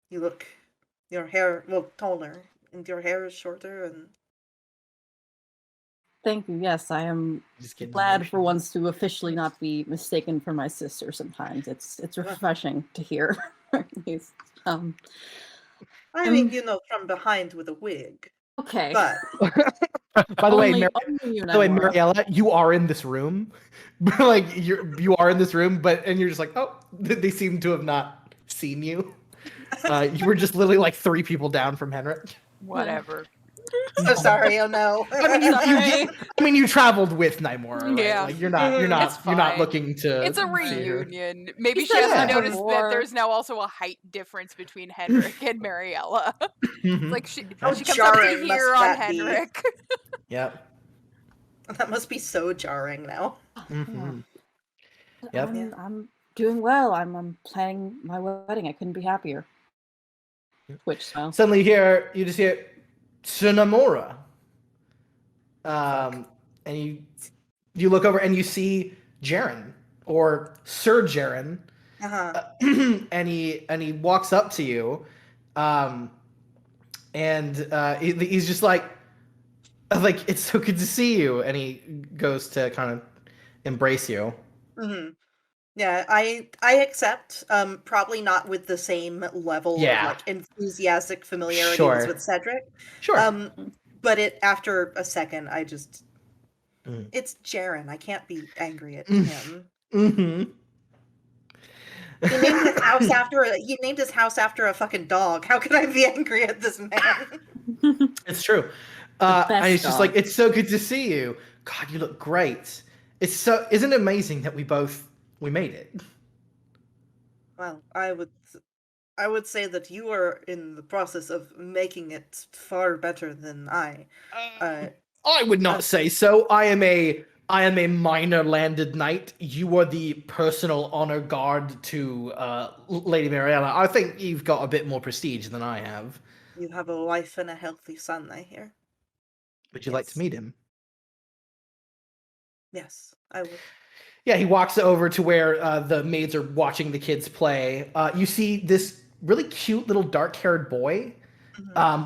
Your hair, taller, and your hair is shorter, and Thank you. Yes, I am glad for once to officially not be mistaken for my sister sometimes. It's refreshing to hear. These, I mean, from behind with a wig. Okay. But by the way, Mariella, you are in this room. Like you are in this room, and you're just like, oh, they seem to have not seen you. You were just literally like 3 people down from Henrik. Whatever. So sorry, oh no. I mean, you traveled with Nymora, right? Yeah. Like you're not looking to. It's a see her. reunion. Maybe He she said hasn't that noticed that before. there's now also a height difference between Henrik and Mariella. Like she comes up jarring to must here on that be? Henrik. Yep. That must be so jarring now. Mm-hmm. Yep. I'm doing well. I'm planning my wedding. I couldn't be happier. Twitch smile. Suddenly you just hear Tsunamora. And you look over and you see Jaren, or Sir Jaren. And he walks up to you. He's just like it's so good to see you, and he goes to kind of embrace you. Mm-hmm. Yeah, I accept. Probably not with the same level of like enthusiastic familiarity as with Cedric. Sure. But after a second, I just it's Jaren. I can't be angry at him. Mm-hmm. He named his house after a fucking dog. How could I be angry at this man? It's true. And it's just like, it's so good to see you. God, you look great. Isn't it amazing that we made it? Well, I would I would say that you are in the process of making it far better than I. I would not say so. I am a minor landed knight. You are the personal honor guard to Lady Mariella. I think you've got a bit more prestige than I have. You have a wife and a healthy son, I hear. Would you like to meet him? Yes, I would. Yeah, he walks over to where the maids are watching the kids play. You see this really cute little dark-haired boy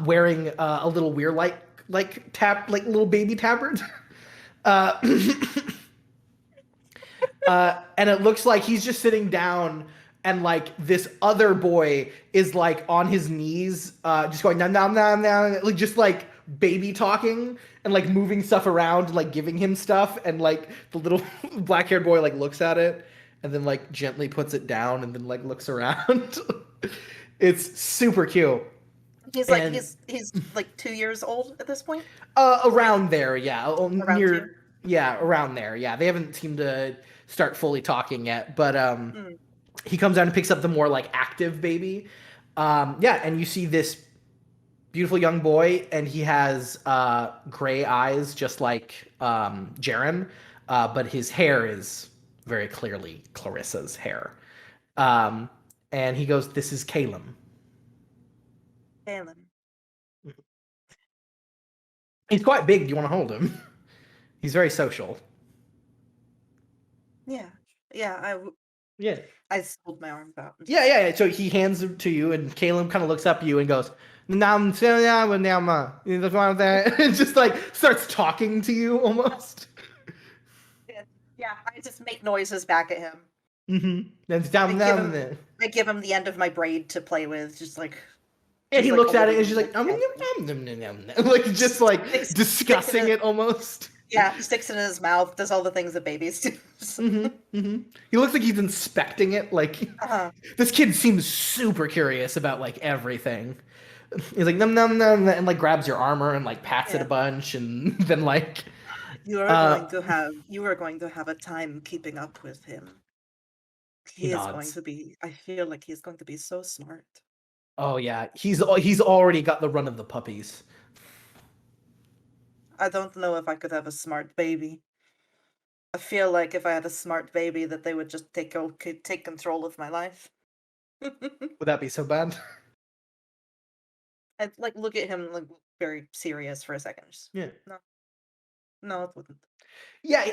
wearing a little Weirlight like little baby tabard. And it looks like he's just sitting down, and like this other boy is like on his knees, just going nom nom nom nom, like just like baby talking and like moving stuff around, and, like giving him stuff, and like the little black-haired boy like looks at it and then like gently puts it down and then like looks around. It's super cute. He's like he's like 2 years old at this point. Around there, yeah. Around Around there, yeah. They haven't seemed to start fully talking yet, but he comes down and picks up the more like active baby. Yeah, and you see this beautiful young boy, and he has gray eyes, just like Jaren, but his hair is very clearly Clarissa's hair. And he goes, "This is Calum." Calum. He's quite big. Do you want to hold him? He's very social. Yeah, I hold my arm out. Yeah. So he hands it to you, and Caleb kind of looks up at you and goes, "Nam." Just like starts talking to you almost. Yeah, I just make noises back at him. Mm-hmm. I give him the end of my braid to play with, just like. And he like looks at it and holding she's it. like, like just like discussing it almost. Yeah, he sticks it in his mouth, does all the things that babies do. He looks like he's inspecting it. Like this kid seems super curious about like everything. He's like num num num, and like grabs your armor and like pats it a bunch, and then like you are going to have a time keeping up with him. He is going to be. I feel like he's going to be so smart. Oh yeah, he's already got the run of the puppies. I don't know if I could have a smart baby. I feel like if I had a smart baby, that they would just take control of my life. Would that be so bad? I'd like look at him like very serious for a second. Just, Yeah. No, it wouldn't. Yeah,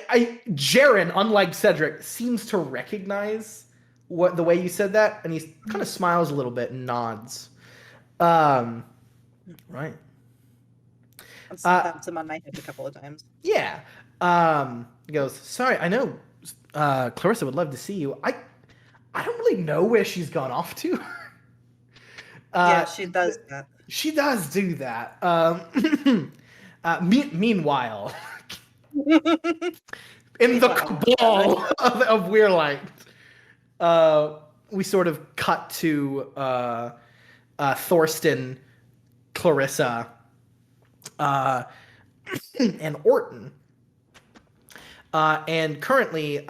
Jaren, unlike Cedric, seems to recognize the way you said that, and he kind of smiles a little bit and nods. Right. I've slapped him on my head a couple of times. Yeah. He goes, "Sorry, I know Clarissa would love to see you. I don't really know where she's gone off to." Yeah, she does that. She does do that. Meanwhile, in the cabal of Weirlight, we sort of cut to Thorsten, Clarissa, and Orton. And currently,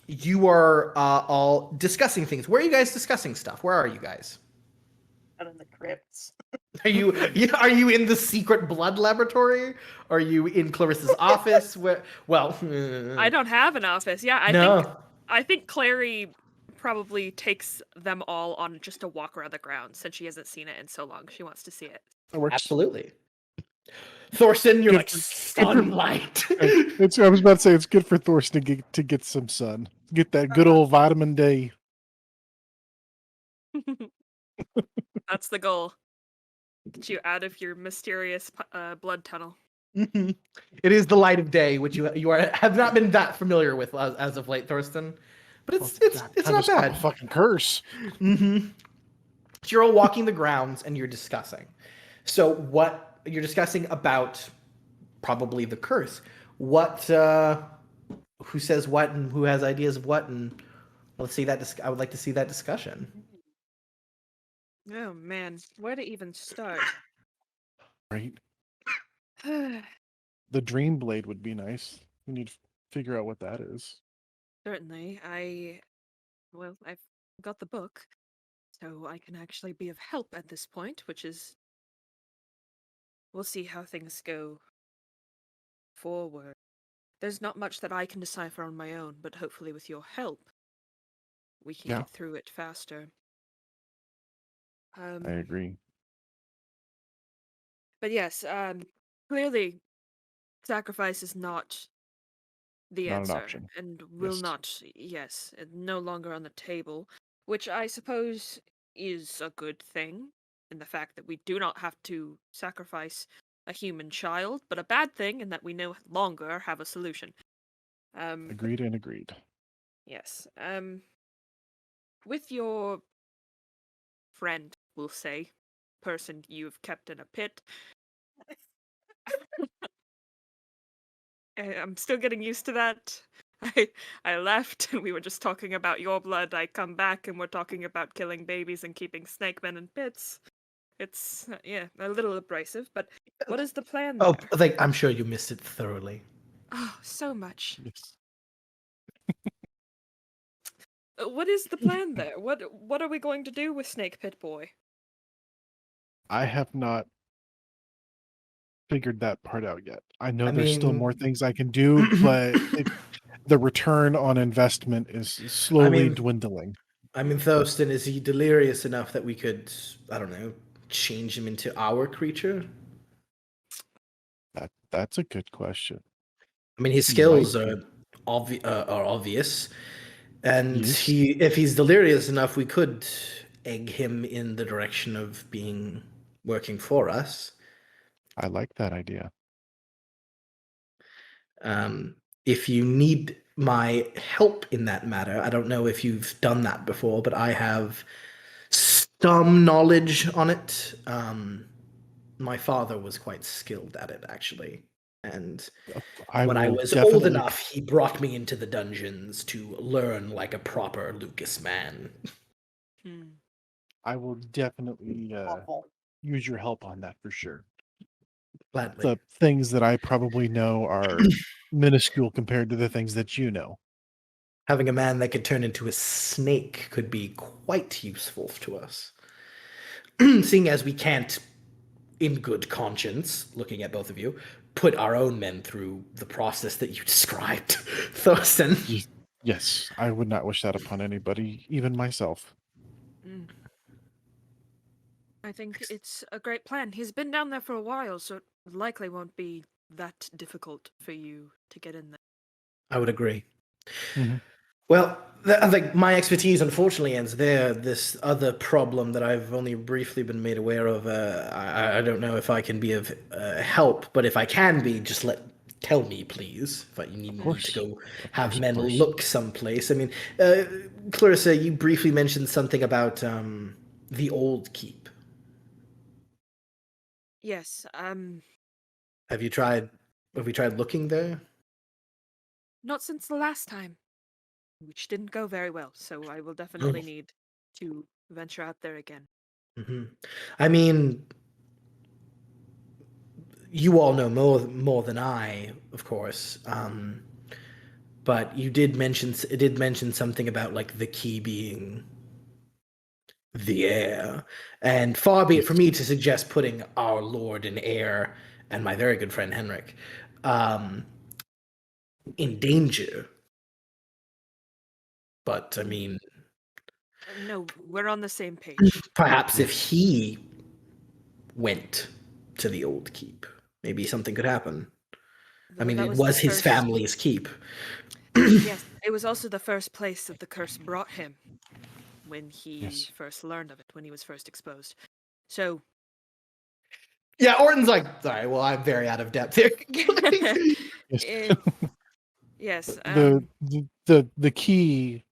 you are all discussing things. Where are you guys discussing stuff? Where are you guys? Out in the crypts. Are you in the secret blood laboratory? Are you in Clarissa's office? Where? Well, I don't have an office. Yeah, I think Clary probably takes them all on just a walk around the grounds since she hasn't seen it in so long. She wants to see it. Absolutely. Thorsten, you're like sunlight. I was about to say it's good for Thorsten to get some sun, get that good old vitamin D. That's the goal. Get you out of your mysterious blood tunnel. It is the light of day, which you have not been that familiar with as of late, Thorsten. But it's not bad. A fucking curse. So you're all walking the grounds and you're discussing. So what you're discussing about probably the curse. What who says what and who has ideas of what, and let's see that I would like to see that discussion. Oh man, where to even start? Right. The Dream Blade would be nice. We need to figure out what that is. Certainly. I've got the book. So I can actually be of help at this point, which is... We'll see how things go forward. There's not much that I can decipher on my own, but hopefully with your help, we can get through it faster. I agree. But yes, clearly, sacrifice is not the Not an answer, option. and will Yes. not, yes, no longer on the table, which I suppose is a good thing, in the fact that we do not have to sacrifice a human child, but a bad thing in that we no longer have a solution. Agreed and agreed. Yes. With your friend, we'll say, person you've kept in a pit, I'm still getting used to that. I left and we were just talking about your blood. I come back and we're talking about killing babies and keeping snake men in pits. It's, yeah, a little abrasive, but what is the plan there? Oh, like, I'm sure you missed it thoroughly. Oh, so much. Yes. What is the plan there? What are we going to do with Snake Pit Boy? I have not figured that part out yet. I know there's still more things I can do, but the return on investment is slowly dwindling. I mean, Thurston, is he delirious enough that we could, I don't know, change him into our creature? That's a good question. I mean, his He skills might are obvious, and Yes. if he's delirious enough, we could egg him in the direction of working for us. I like that idea. If you need my help in that matter, I don't know if you've done that before, but I have some knowledge on it. My father was quite skilled at it, actually. And when I was old enough, he brought me into the dungeons to learn like a proper Lucas man. I will definitely use your help on that for sure. Gladly. The things that I probably know are minuscule compared to the things that you know. Having a man that could turn into a snake could be quite useful to us. Seeing as we can't, in good conscience, looking at both of you, put our own men through the process that you described, Thorsten. Yes, I would not wish that upon anybody, even myself. I think it's a great plan. He's been down there for a while, so it likely won't be that difficult for you to get in there. I would agree. Mm-hmm. Well, I think my expertise unfortunately ends there. This other problem that I've only briefly been made aware of, I don't know if I can be of help, but if I can be, just tell me, please. If you need me to go have men look someplace. I mean, Clarissa, you briefly mentioned something about the old keep. Yes. Have we tried looking there? Not since the last time, which didn't go very well. So I will definitely need to venture out there again. Mm-hmm. I mean, you all know more than I, of course. But you did mention something about like the key being the air, and far be it for me to suggest putting our lord and heir and my very good friend Henric in danger. But I mean, no, we're on the same page. Perhaps if he went to the old keep, maybe something could happen. I mean, it was his family's keep. Yes, it was also the first place that the curse brought him when he first learned of it, when he was first exposed. So... Yeah, Orton's like, sorry, well, I'm very out of depth here. Yes. The key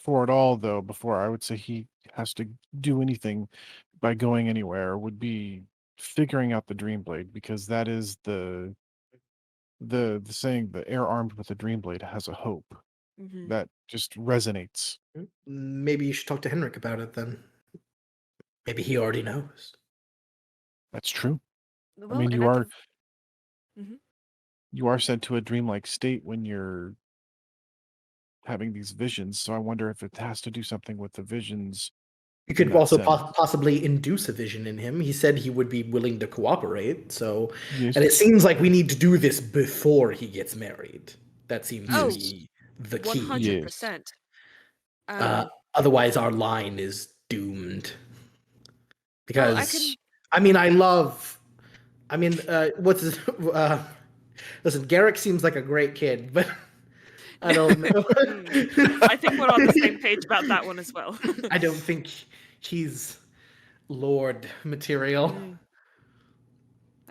for it all, though, before I would say he has to do anything by going anywhere, would be figuring out the dream blade, because that is the saying, the heir armed with a dream blade has a hope. Mm-hmm. That just resonates. Maybe you should talk to Henric about it then. Maybe he already knows. That's true. Well, I mean, you are sent to a dreamlike state when you're having these visions, so I wonder if it has to do something with the visions You could in that also sense. possibly induce a vision in him. He said he would be willing to cooperate. So, Yes. and it seems like we need to do this before he gets married. That seems to Oh, be the key. 100%. Otherwise, our line is doomed. Well, I Because can. what's his? Listen, Garrick seems like a great kid, but I don't know. I think we're on the same page about that one as well. I don't think he's Lord material.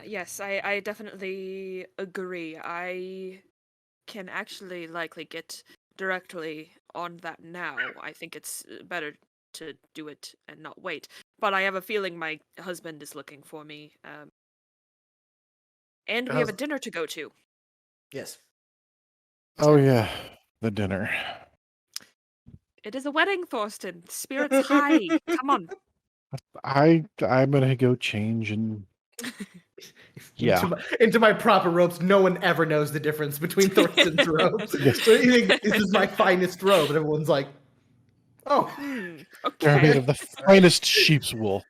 Yes, I definitely agree. I can actually likely get directly on that now. I think it's better to do it and not wait. But I have a feeling my husband is looking for me. And we have a dinner to go to. Yes. Oh yeah, the dinner. It is a wedding, Thorsten. Spirits high. Come on. I'm gonna go change and yeah. Into my proper robes. No one ever knows the difference between Thorsten's robes. Yes. So you think this is my finest robe, and everyone's like, "Oh, They're made Okay. of the finest sheep's wool.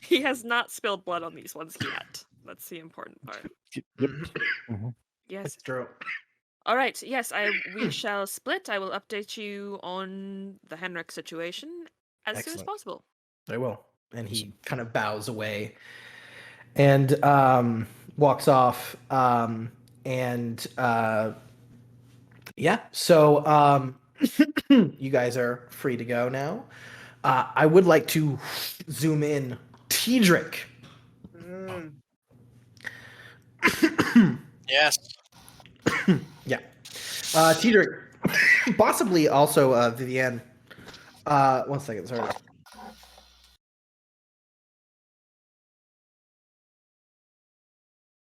He has not spilled blood on these ones yet. That's the important part. Yep. Mhm. Yes. It's true." All right. Yes, we shall split. I will update you on the Henric situation as soon as Excellent. possible. I will. And he kind of bows away and walks off. Yeah. So you guys are free to go now. I would like to zoom in. Tedric. Yes. Yeah. Tedric. Possibly also Vivienne. 1 second, sorry.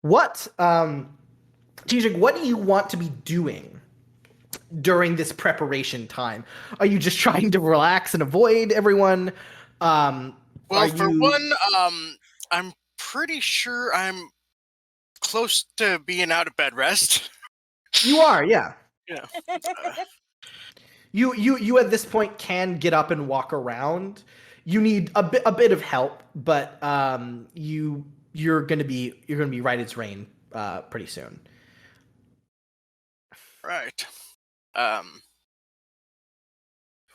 What, Tedric, what do you want to be doing during this preparation time? Are you just trying to relax and avoid everyone? Well, for one, I'm pretty sure I'm close to being out of bed rest. You are, yeah. Yeah. You at this point can get up and walk around. You need a bit of help, but you're gonna be right as rain pretty soon. Right.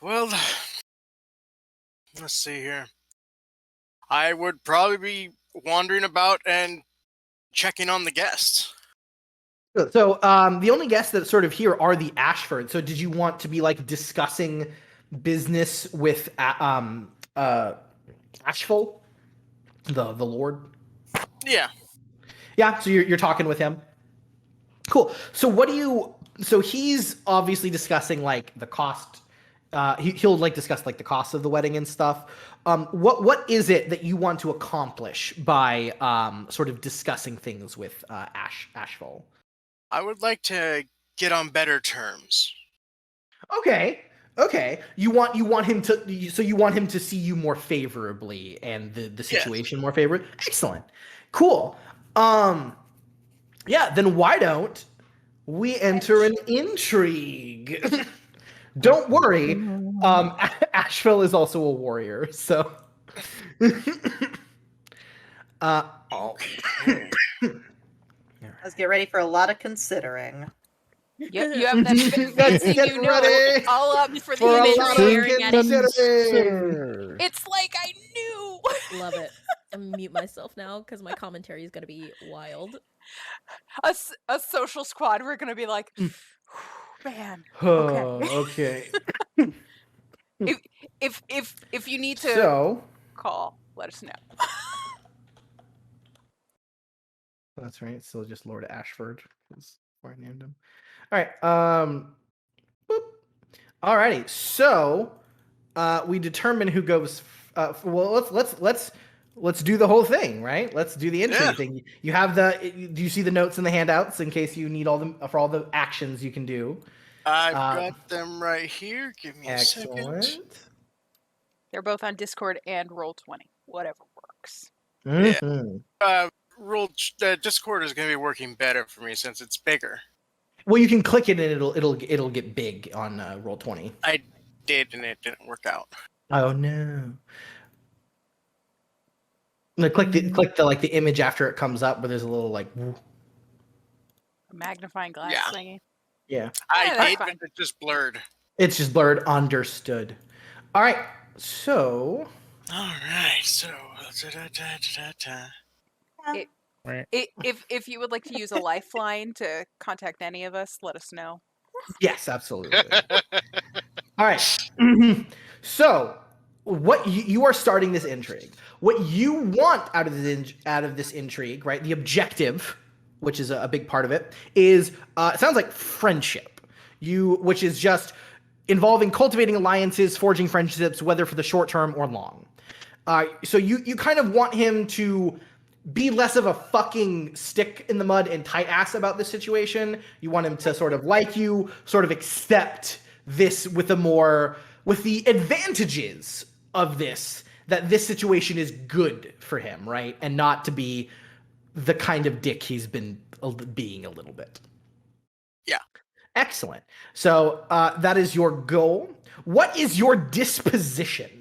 Well, let's see here. I would probably be wandering about and checking on the guests. So the only guests that sort of here are the Ashford. So did you want to be like discussing business with Ashford, the Lord? Yeah. Yeah. So you're talking with him. Cool. So he's obviously discussing like the cost. He'll like discuss like the cost of the wedding and stuff. What is it that you want to accomplish by sort of discussing things with Ashford? I would like to get on better terms. Okay. You want him to see you more favorably and the situation more favorably. Excellent. Cool. Yeah, then why don't we enter an intrigue? Don't worry. Asheville is also a warrior, so Let's get ready for a lot of considering. You have that Let's thing get you know ready all up for for a the lot of staring at it. considering. It's like I knew. Love it. I'm mute myself now because my commentary is gonna be wild. A social squad. We're gonna be like, man. Okay. Okay. If you need to So call, let us know. that's right. Still just Lord Ashford is where I named him. All right. Boop. Alrighty. So we determine who goes. Well, let's do the whole thing, right? Let's do the entry thing. You have do you see the notes in the handouts in case you need all the actions you can do? I've got them right here. Give me a second. Excellent. They're both on Discord and Roll20. Whatever works. Mhm. Discord is going to be working better for me since it's bigger. Well, you can click it and it'll get big on Roll20. I did, and it didn't work out. Oh no. Like the image after it comes up, where there's a little like. Woo. A magnifying glass Yeah. thingy. Yeah. I that's did, fine. but it's just blurred. It's just blurred. Understood. All right. So. All right. So. If you would like to use a lifeline to contact any of us, let us know. Yes, absolutely. All right. So, what you are starting this intrigue. What you want out of this intrigue, right? The objective, which is a big part of it, is it sounds like friendship. Which is just involving cultivating alliances, forging friendships, whether for the short term or long. So you kind of want him to be less of a fucking stick in the mud and tight ass about this situation. You want him to sort of like you, sort of accept this with the advantages of this, that this situation is good for him, right? And not to be the kind of dick he's been being a little bit. Yeah. Excellent. So that is your goal. What is your disposition?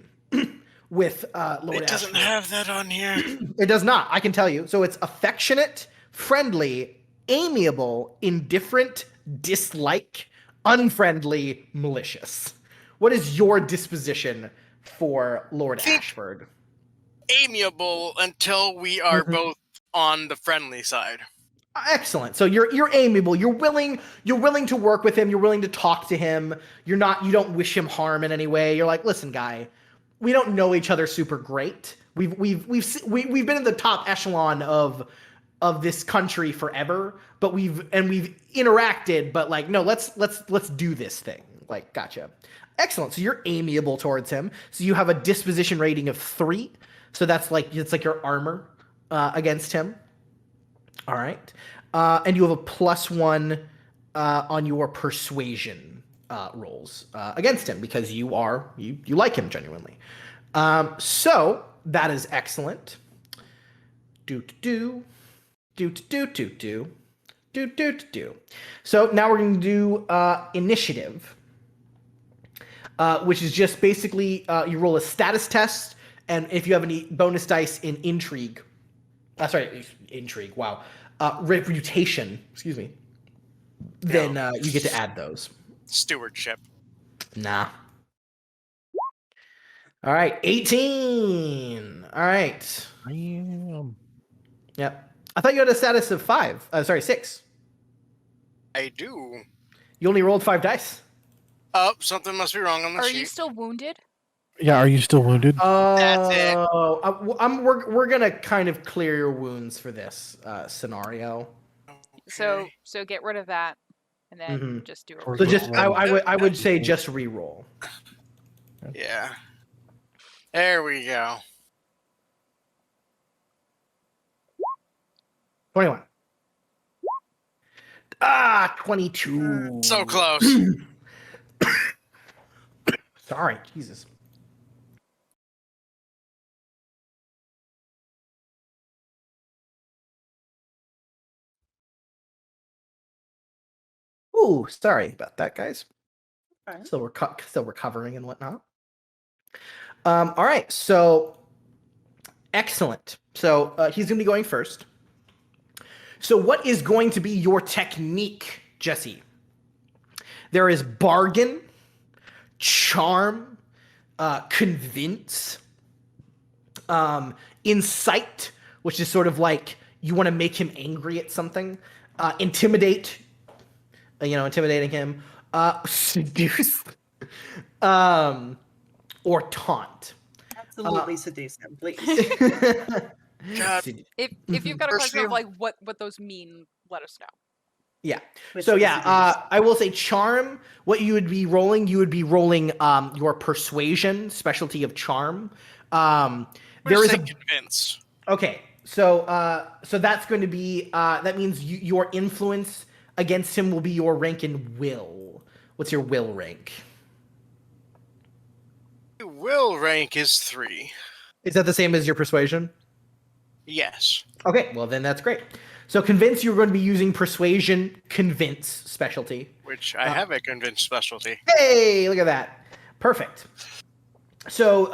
With Lord It doesn't Ashford. have that on here. It does not. I can tell you. So it's affectionate, friendly, amiable, indifferent, dislike, unfriendly, malicious. What is your disposition for Lord Ashford? Amiable until we are both on the friendly side. Excellent. So you're amiable. You're willing to work with him. You're willing to talk to him. You don't wish him harm in any way. You're like, listen, guy. We don't know each other super great. We've been in the top echelon of this country forever, but we've interacted, but like, no, let's do this thing. Like, gotcha. Excellent. So you're amiable towards him. So you have a disposition rating of 3. So it's like your armor against him. All right. And you have a +1 on your persuasion rolls against him because you like him genuinely. So that is excellent. So now we're going to do initiative, which is just basically you roll a status test, and if you have any bonus dice in intrigue, intrigue. Wow, reputation. Excuse me. Then you get to add those. Stewardship. Nah. All right, 18. All right. Yep. I thought you had a status of 5. 6. I do. You only rolled 5 dice. Oh, something must be wrong on the sheet. Are you still wounded? Yeah, are you still wounded? That's it. We're gonna kind of clear your wounds for this scenario. Okay. So get rid of that, and then just do a. So just I would say just re-roll. Yeah. There we go. 21. 22. So close. Sorry, Jesus. Ooh, sorry about that, guys. Right. Still recovering and whatnot. All right, so excellent. So he's going to be going first. So what is going to be your technique, Jesse? There is bargain, charm, convince, incite, which is sort of like you want to make him angry at something, intimidate, intimidating him, seduce, or taunt. Absolutely seduce him, please. God. If you've got a question of like what those mean, let us know. Yeah. So yeah, I will say charm. What you would be rolling, your persuasion specialty of charm. There is a convince. Okay. So that's going to be that means your influence against him will be your rank in will. What's your will rank? Will rank is 3. Is that the same as your persuasion? Yes. Okay, well then that's great. So convince, you're going to be using persuasion convince specialty. Which I have a convince specialty. Hey, look at that. Perfect. So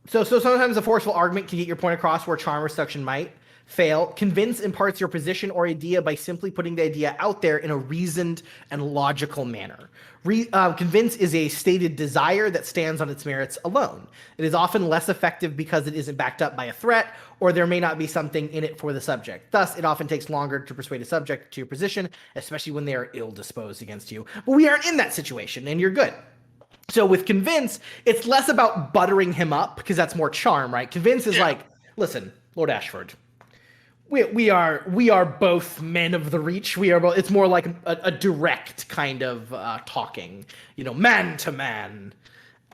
sometimes a forceful argument can get your point across where charm or seduction might fail. Convince imparts your position or idea by simply putting the idea out there in a reasoned and logical manner. Convince is a stated desire that stands on its merits alone. It is often less effective because it isn't backed up by a threat, or there may not be something in it for the subject. Thus, it often takes longer to persuade a subject to your position, especially when they are ill-disposed against you. But we aren't in that situation, and you're good. So with Convince, it's less about buttering him up, because that's more charm, right? Convince is like, listen, Lord Ashford, we are both men of the Reach. We are both. It's more like a direct kind of talking, man to man.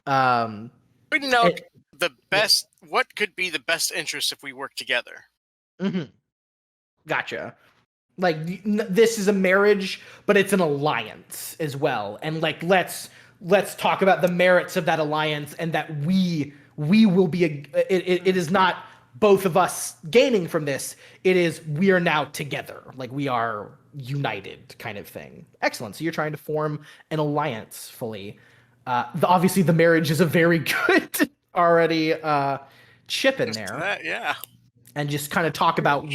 We know the best. What could be the best interest if we work together? Mm-hmm. Gotcha. Like this is a marriage, but it's an alliance as well. And like let's talk about the merits of that alliance, and that we will be it is not both of us gaining from this. It is we are now together, like we are united, kind of thing. Excellent. So you're trying to form an alliance fully. Obviously, the marriage is a very good already chip in there. Yeah. And just kind of talk about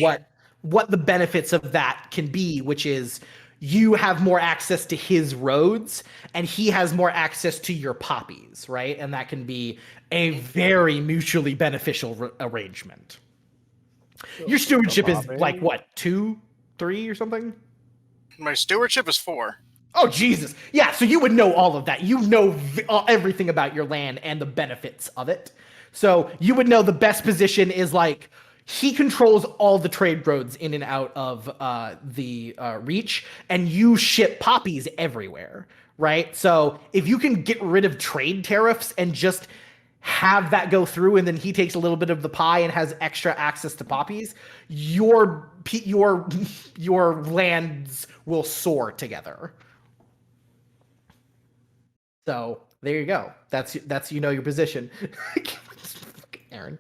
what the benefits of that can be, which is you have more access to his roads and he has more access to your poppies, right? And that can be a very mutually beneficial arrangement. Your stewardship is like what, 2, 3 or something? My stewardship is 4. Oh, Jesus. Yeah, so you would know all of that. You know everything about your land and the benefits of it. So you would know the best position is like, he controls all the trade roads in and out of the Reach, and you ship poppies everywhere, right? So if you can get rid of trade tariffs and just have that go through, and then he takes a little bit of the pie and has extra access to poppies, your lands will soar together. So there you go. That's your position. Aaron.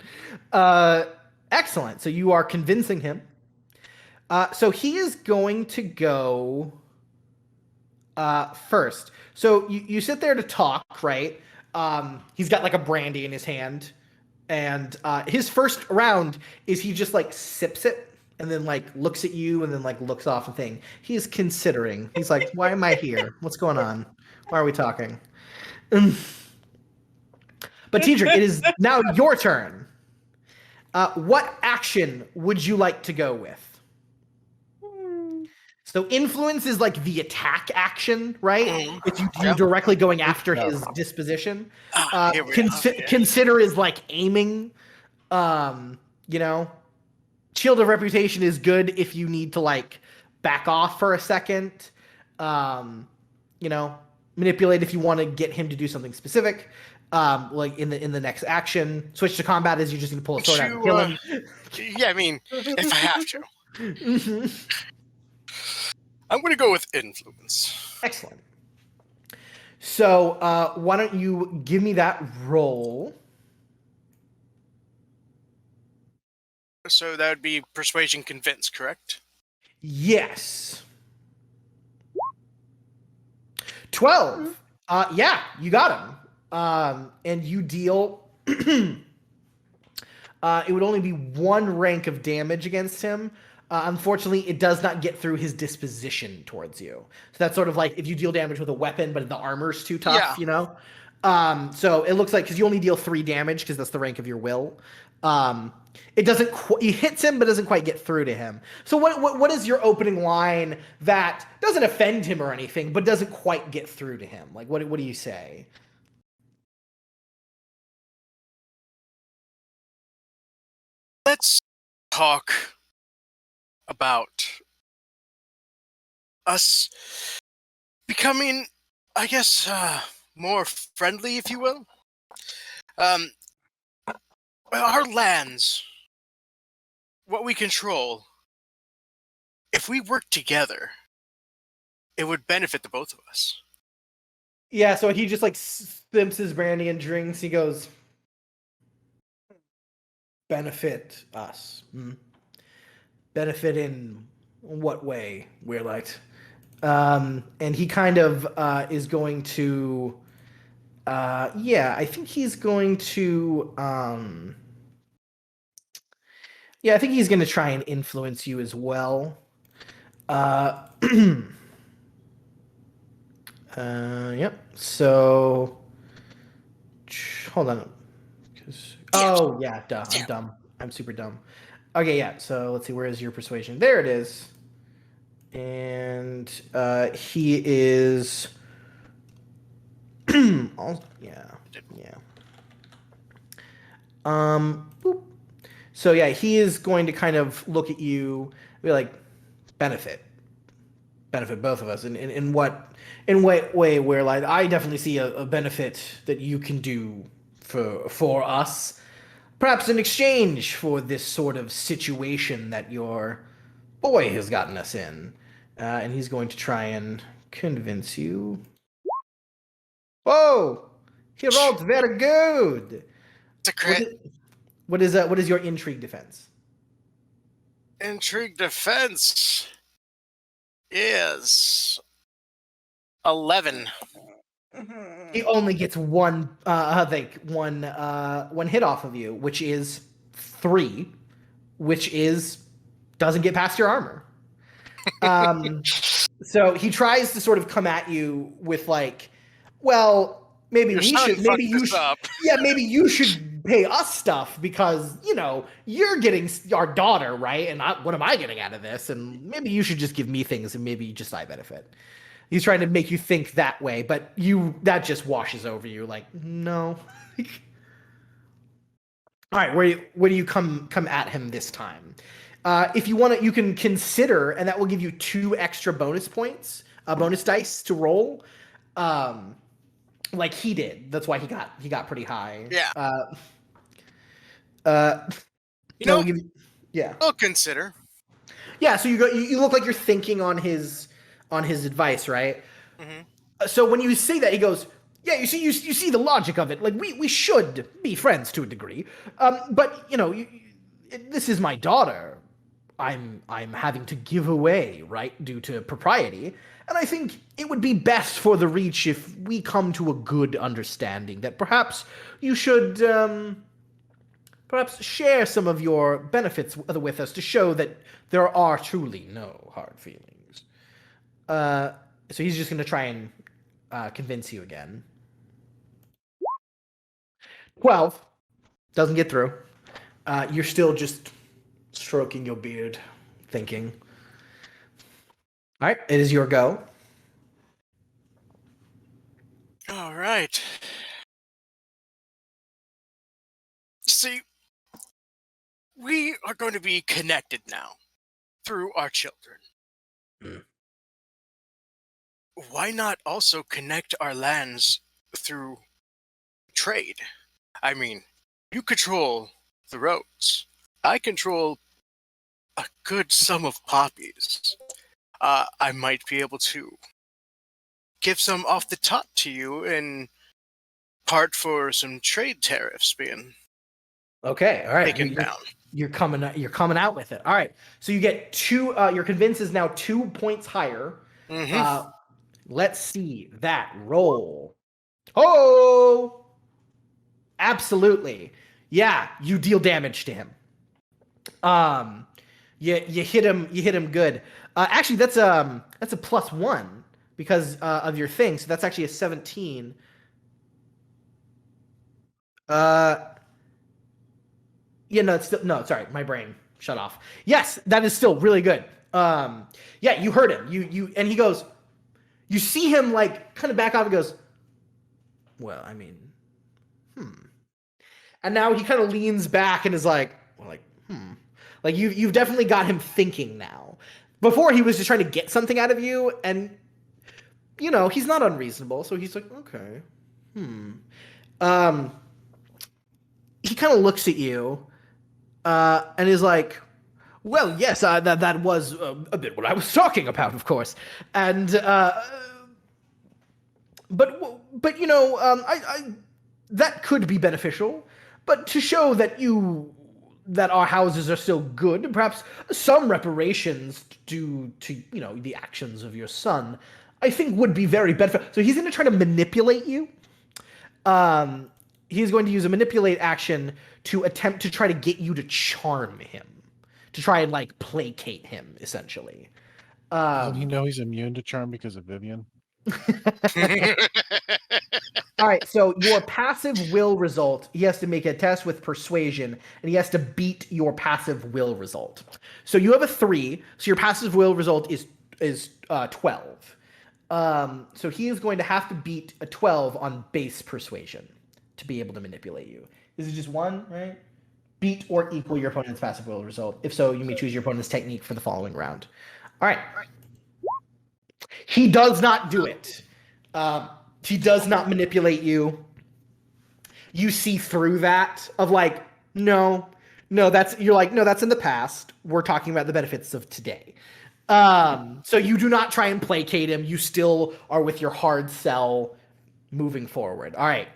Excellent. So you are convincing him. So he is going to go first. So you sit there to talk, right? He's got like a brandy in his hand. And his first round is he just like sips it and then like looks at you and then like looks off a thing. He is considering. He's like, why am I here? What's going on? Why are we talking? But Tidric, it is now your turn. What action would you like to go with? So influence is like the attack action, right? If you're directly going after his disposition. Consider is like aiming. Shield of Reputation is good if you need to like back off for a second. Manipulate if you want to get him to do something specific. Like in the next action. Switch to combat is you're just going to pull a sword out and kill him. Yeah, I mean, if I have to. Mm-hmm. I'm going to go with influence. Excellent. So why don't you give me that roll? So that would be persuasion convince, correct? Yes. 12. Yeah, you got him. And you deal it would only be 1 rank of damage against him. Unfortunately, it does not get through his disposition towards you. So that's sort of like if you deal damage with a weapon, but the armor's too tough, So it looks like, because you only deal 3 damage, because that's the rank of your will. It doesn't he hits him, but doesn't quite get through to him. So what is your opening line that doesn't offend him or anything, but doesn't quite get through to him? Like, what do you say? Let's talk about us becoming, I guess, more friendly, if you will. Our lands, what we control, if we work together, it would benefit the both of us. Yeah, so he just like sips his brandy and drinks. He goes, benefit us. Benefit in what way, Weirlight? And he kind of is going to Yeah, I think he's going to. Yeah, I think he's going to try and influence you as well. Yep. So, hold on. Oh yeah, duh. I'm dumb. I'm super dumb. Okay, yeah. So let's see. Where is your persuasion? There it is. And he is. Yeah. Boop. So yeah, he is going to kind of look at you, be like, benefit both of us. In what way? Where like I definitely see a benefit that you can do for us, perhaps in exchange for this sort of situation that your boy has gotten us in, and he's going to try and convince you. Whoa, he rolled very good. It's a crit. What is your intrigue defense? Intrigue defense is 11. He only gets one hit off of you, which is 3, which doesn't get past your armor. So he tries to sort of come at you with like, well, maybe maybe you should pay us stuff because, you're getting our daughter, right? And what am I getting out of this? And maybe you should just give me things and maybe just I benefit. He's trying to make you think that way, but that just washes over you like, no. All right, where do you come at him this time? If you want to, you can consider, and that will give you 2 extra bonus points, bonus dice to roll, like he did. That's why he got pretty high. Yeah. Yeah. I'll consider. Yeah. So you look like you're thinking on his advice, right? Mm-hmm. So when you say that, he goes, yeah, you see the logic of it. Like we should be friends to a degree, but this is my daughter. I'm having to give away, right, due to propriety, and I think it would be best for the Reach if we come to a good understanding that perhaps you should perhaps share some of your benefits with us to show that there are truly no hard feelings. So he's just going to try and convince you again. 12 doesn't get through. You're still just stroking your beard, thinking. All right, it is your go. All right. See, we are going to be connected now through our children. Why not also connect our lands through trade? I mean, you control the roads. I control a good sum of poppies. I might be able to give some off the top to you in part for some trade tariffs being okay. All right, taken down. You're coming out with it. All right, so you get 2. Your convince is now 2 points higher. Mm-hmm. Let's see that roll. Oh, absolutely. Yeah, you deal damage to him. You hit him good. Actually, that's a +1 because of your thing. So that's actually a 17. Yeah, no, sorry, my brain shut off. Yes, that is still really good. Yeah, you heard him. You and he goes. You see him like kind of back off and goes, well, I mean, And now he kind of leans back and is like, Like you've definitely got him thinking now. Before he was just trying to get something out of you, and he's not unreasonable, so he's like, okay. He kind of looks at you, and is like, well, yes, that was a bit what I was talking about, of course, and but I that could be beneficial, but to show that our houses are still good, perhaps some reparations due to the actions of your son, I think would be very beneficial. So he's going to try to manipulate you. He's going to use a manipulate action to attempt to try to get you to charm him, to try and like placate him, essentially. Doesn't he know he's immune to charm because of Vivian? All right, so your passive will result, he has to make a test with persuasion, and he has to beat your passive will result. So you have a 3, so your passive will result is 12. So he is going to have to beat a 12 on base persuasion to be able to manipulate you. Is it just 1, right? Beat or equal your opponent's passive will result. If so, you may choose your opponent's technique for the following round. All right. He does not do it. He does not manipulate you. You see through that of like, no, that's in the past. We're talking about the benefits of today. So you do not try and placate him. You still are with your hard sell moving forward. All right.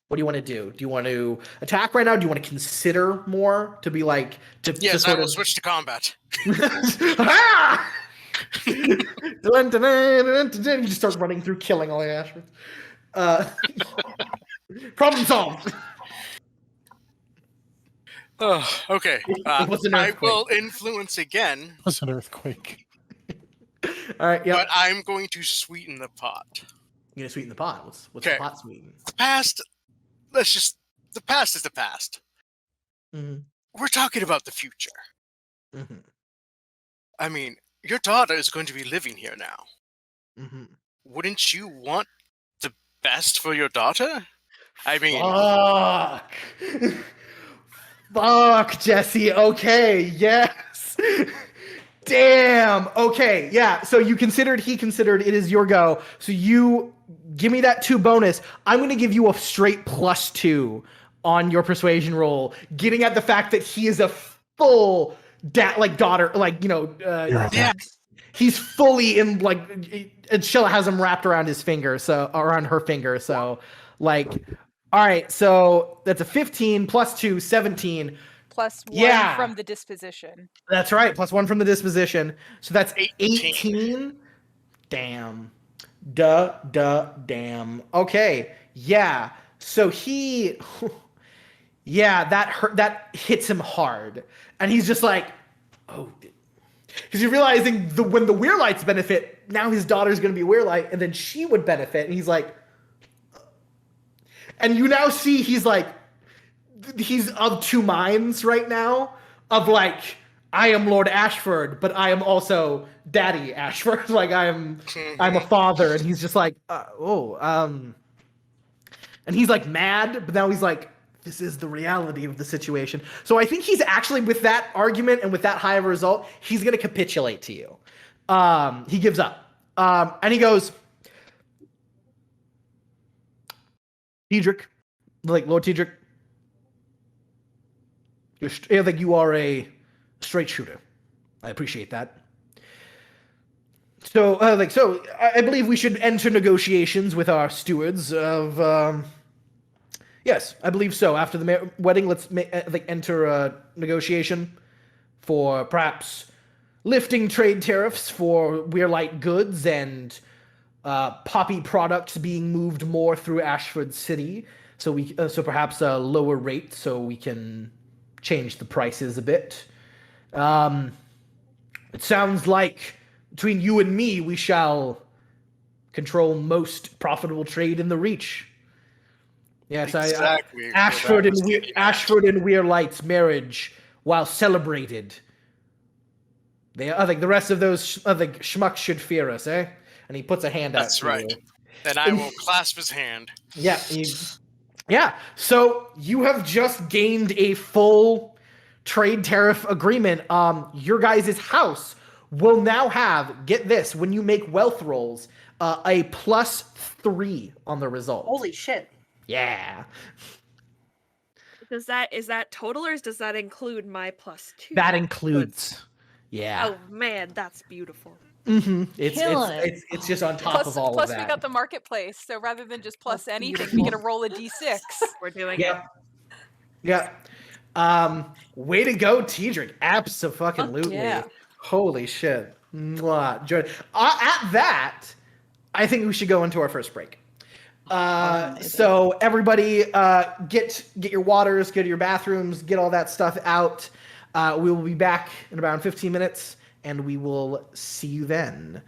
What do you want to do? Do you want to attack right now? Do you want to consider more to be like Yes, I will switch to combat. Ah! You just start running through, killing all the Ashfords. Problem solved. Oh, okay. It was an I earthquake. will influence again. It was an earthquake. All right, yeah. But I'm going to sweeten the pot. You're gonna sweeten the pot. What's Okay. the pot sweeten? The past is the past. Mm-hmm. We're talking about the future. Mm-hmm. I mean, your daughter is going to be living here now. Mm-hmm. Wouldn't you want the best for your daughter? I mean, Fuck, Jesse. Okay, yes. Damn. Okay, yeah. So he considered it is your go. So you give me that 2 bonus. I'm going to give you a straight +2 on your persuasion roll, getting at the fact that he is a full daughter, yeah. He's fully in, like, Ashella has him wrapped around his finger, so around her finger. So, like, all right. So that's a 15 +2, 17. +1 from the disposition. That's right. +1 from the disposition. So that's 18. 18. Damn. Damn. Okay. Yeah. So that hits him hard. And he's just like, oh, because you're realizing when the Weirlights benefit, now his daughter's going to be Weirlight, and then she would benefit. And he's like, and you now see he's of 2 minds right now of like, I am Lord Ashford, but I am also Daddy Ashford. Like I'm a father. And he's just like, and he's like mad, but now he's like, this is the reality of the situation. So I think he's actually, with that argument and with that high of a result, he's going to capitulate to you. He gives up. And he goes, Hedric, like Lord Hedric, you are a straight shooter. I appreciate that. So, I believe we should enter negotiations with our stewards of. Yes, I believe so. After the wedding, let's enter a negotiation for perhaps lifting trade tariffs for Weirlight goods and poppy products being moved more through Ashford City. So perhaps a lower rate so we can change the prices a bit. It sounds like between you and me, we shall control most profitable trade in the Reach. Yes, exactly. Ashford and Weirlight's marriage, while celebrated, I think the rest of those schmucks should fear us, eh? And he puts a hand out. That's right. You. Then I will clasp his hand. Yeah. Yeah. So you have just gained a full trade tariff agreement. Your guys' house will now have, get this, when you make wealth rolls, a +3 on the result. Holy shit. Yeah. Is that total, or does that include my +2? That includes. Yeah. Oh man, that's beautiful. Mm-hmm. It's just on top of all of that. Plus, we got the marketplace, so rather than just plus anything, we get to roll a d6. We're doing it. Yeah. Way to go, Tedric. Abso-fucking-lutely. Yeah. Holy shit. Mwah. At that, I think we should go into our first break. So everybody, get your waters, go to your bathrooms, get all that stuff out. We will be back in about 15 minutes, and we will see you then.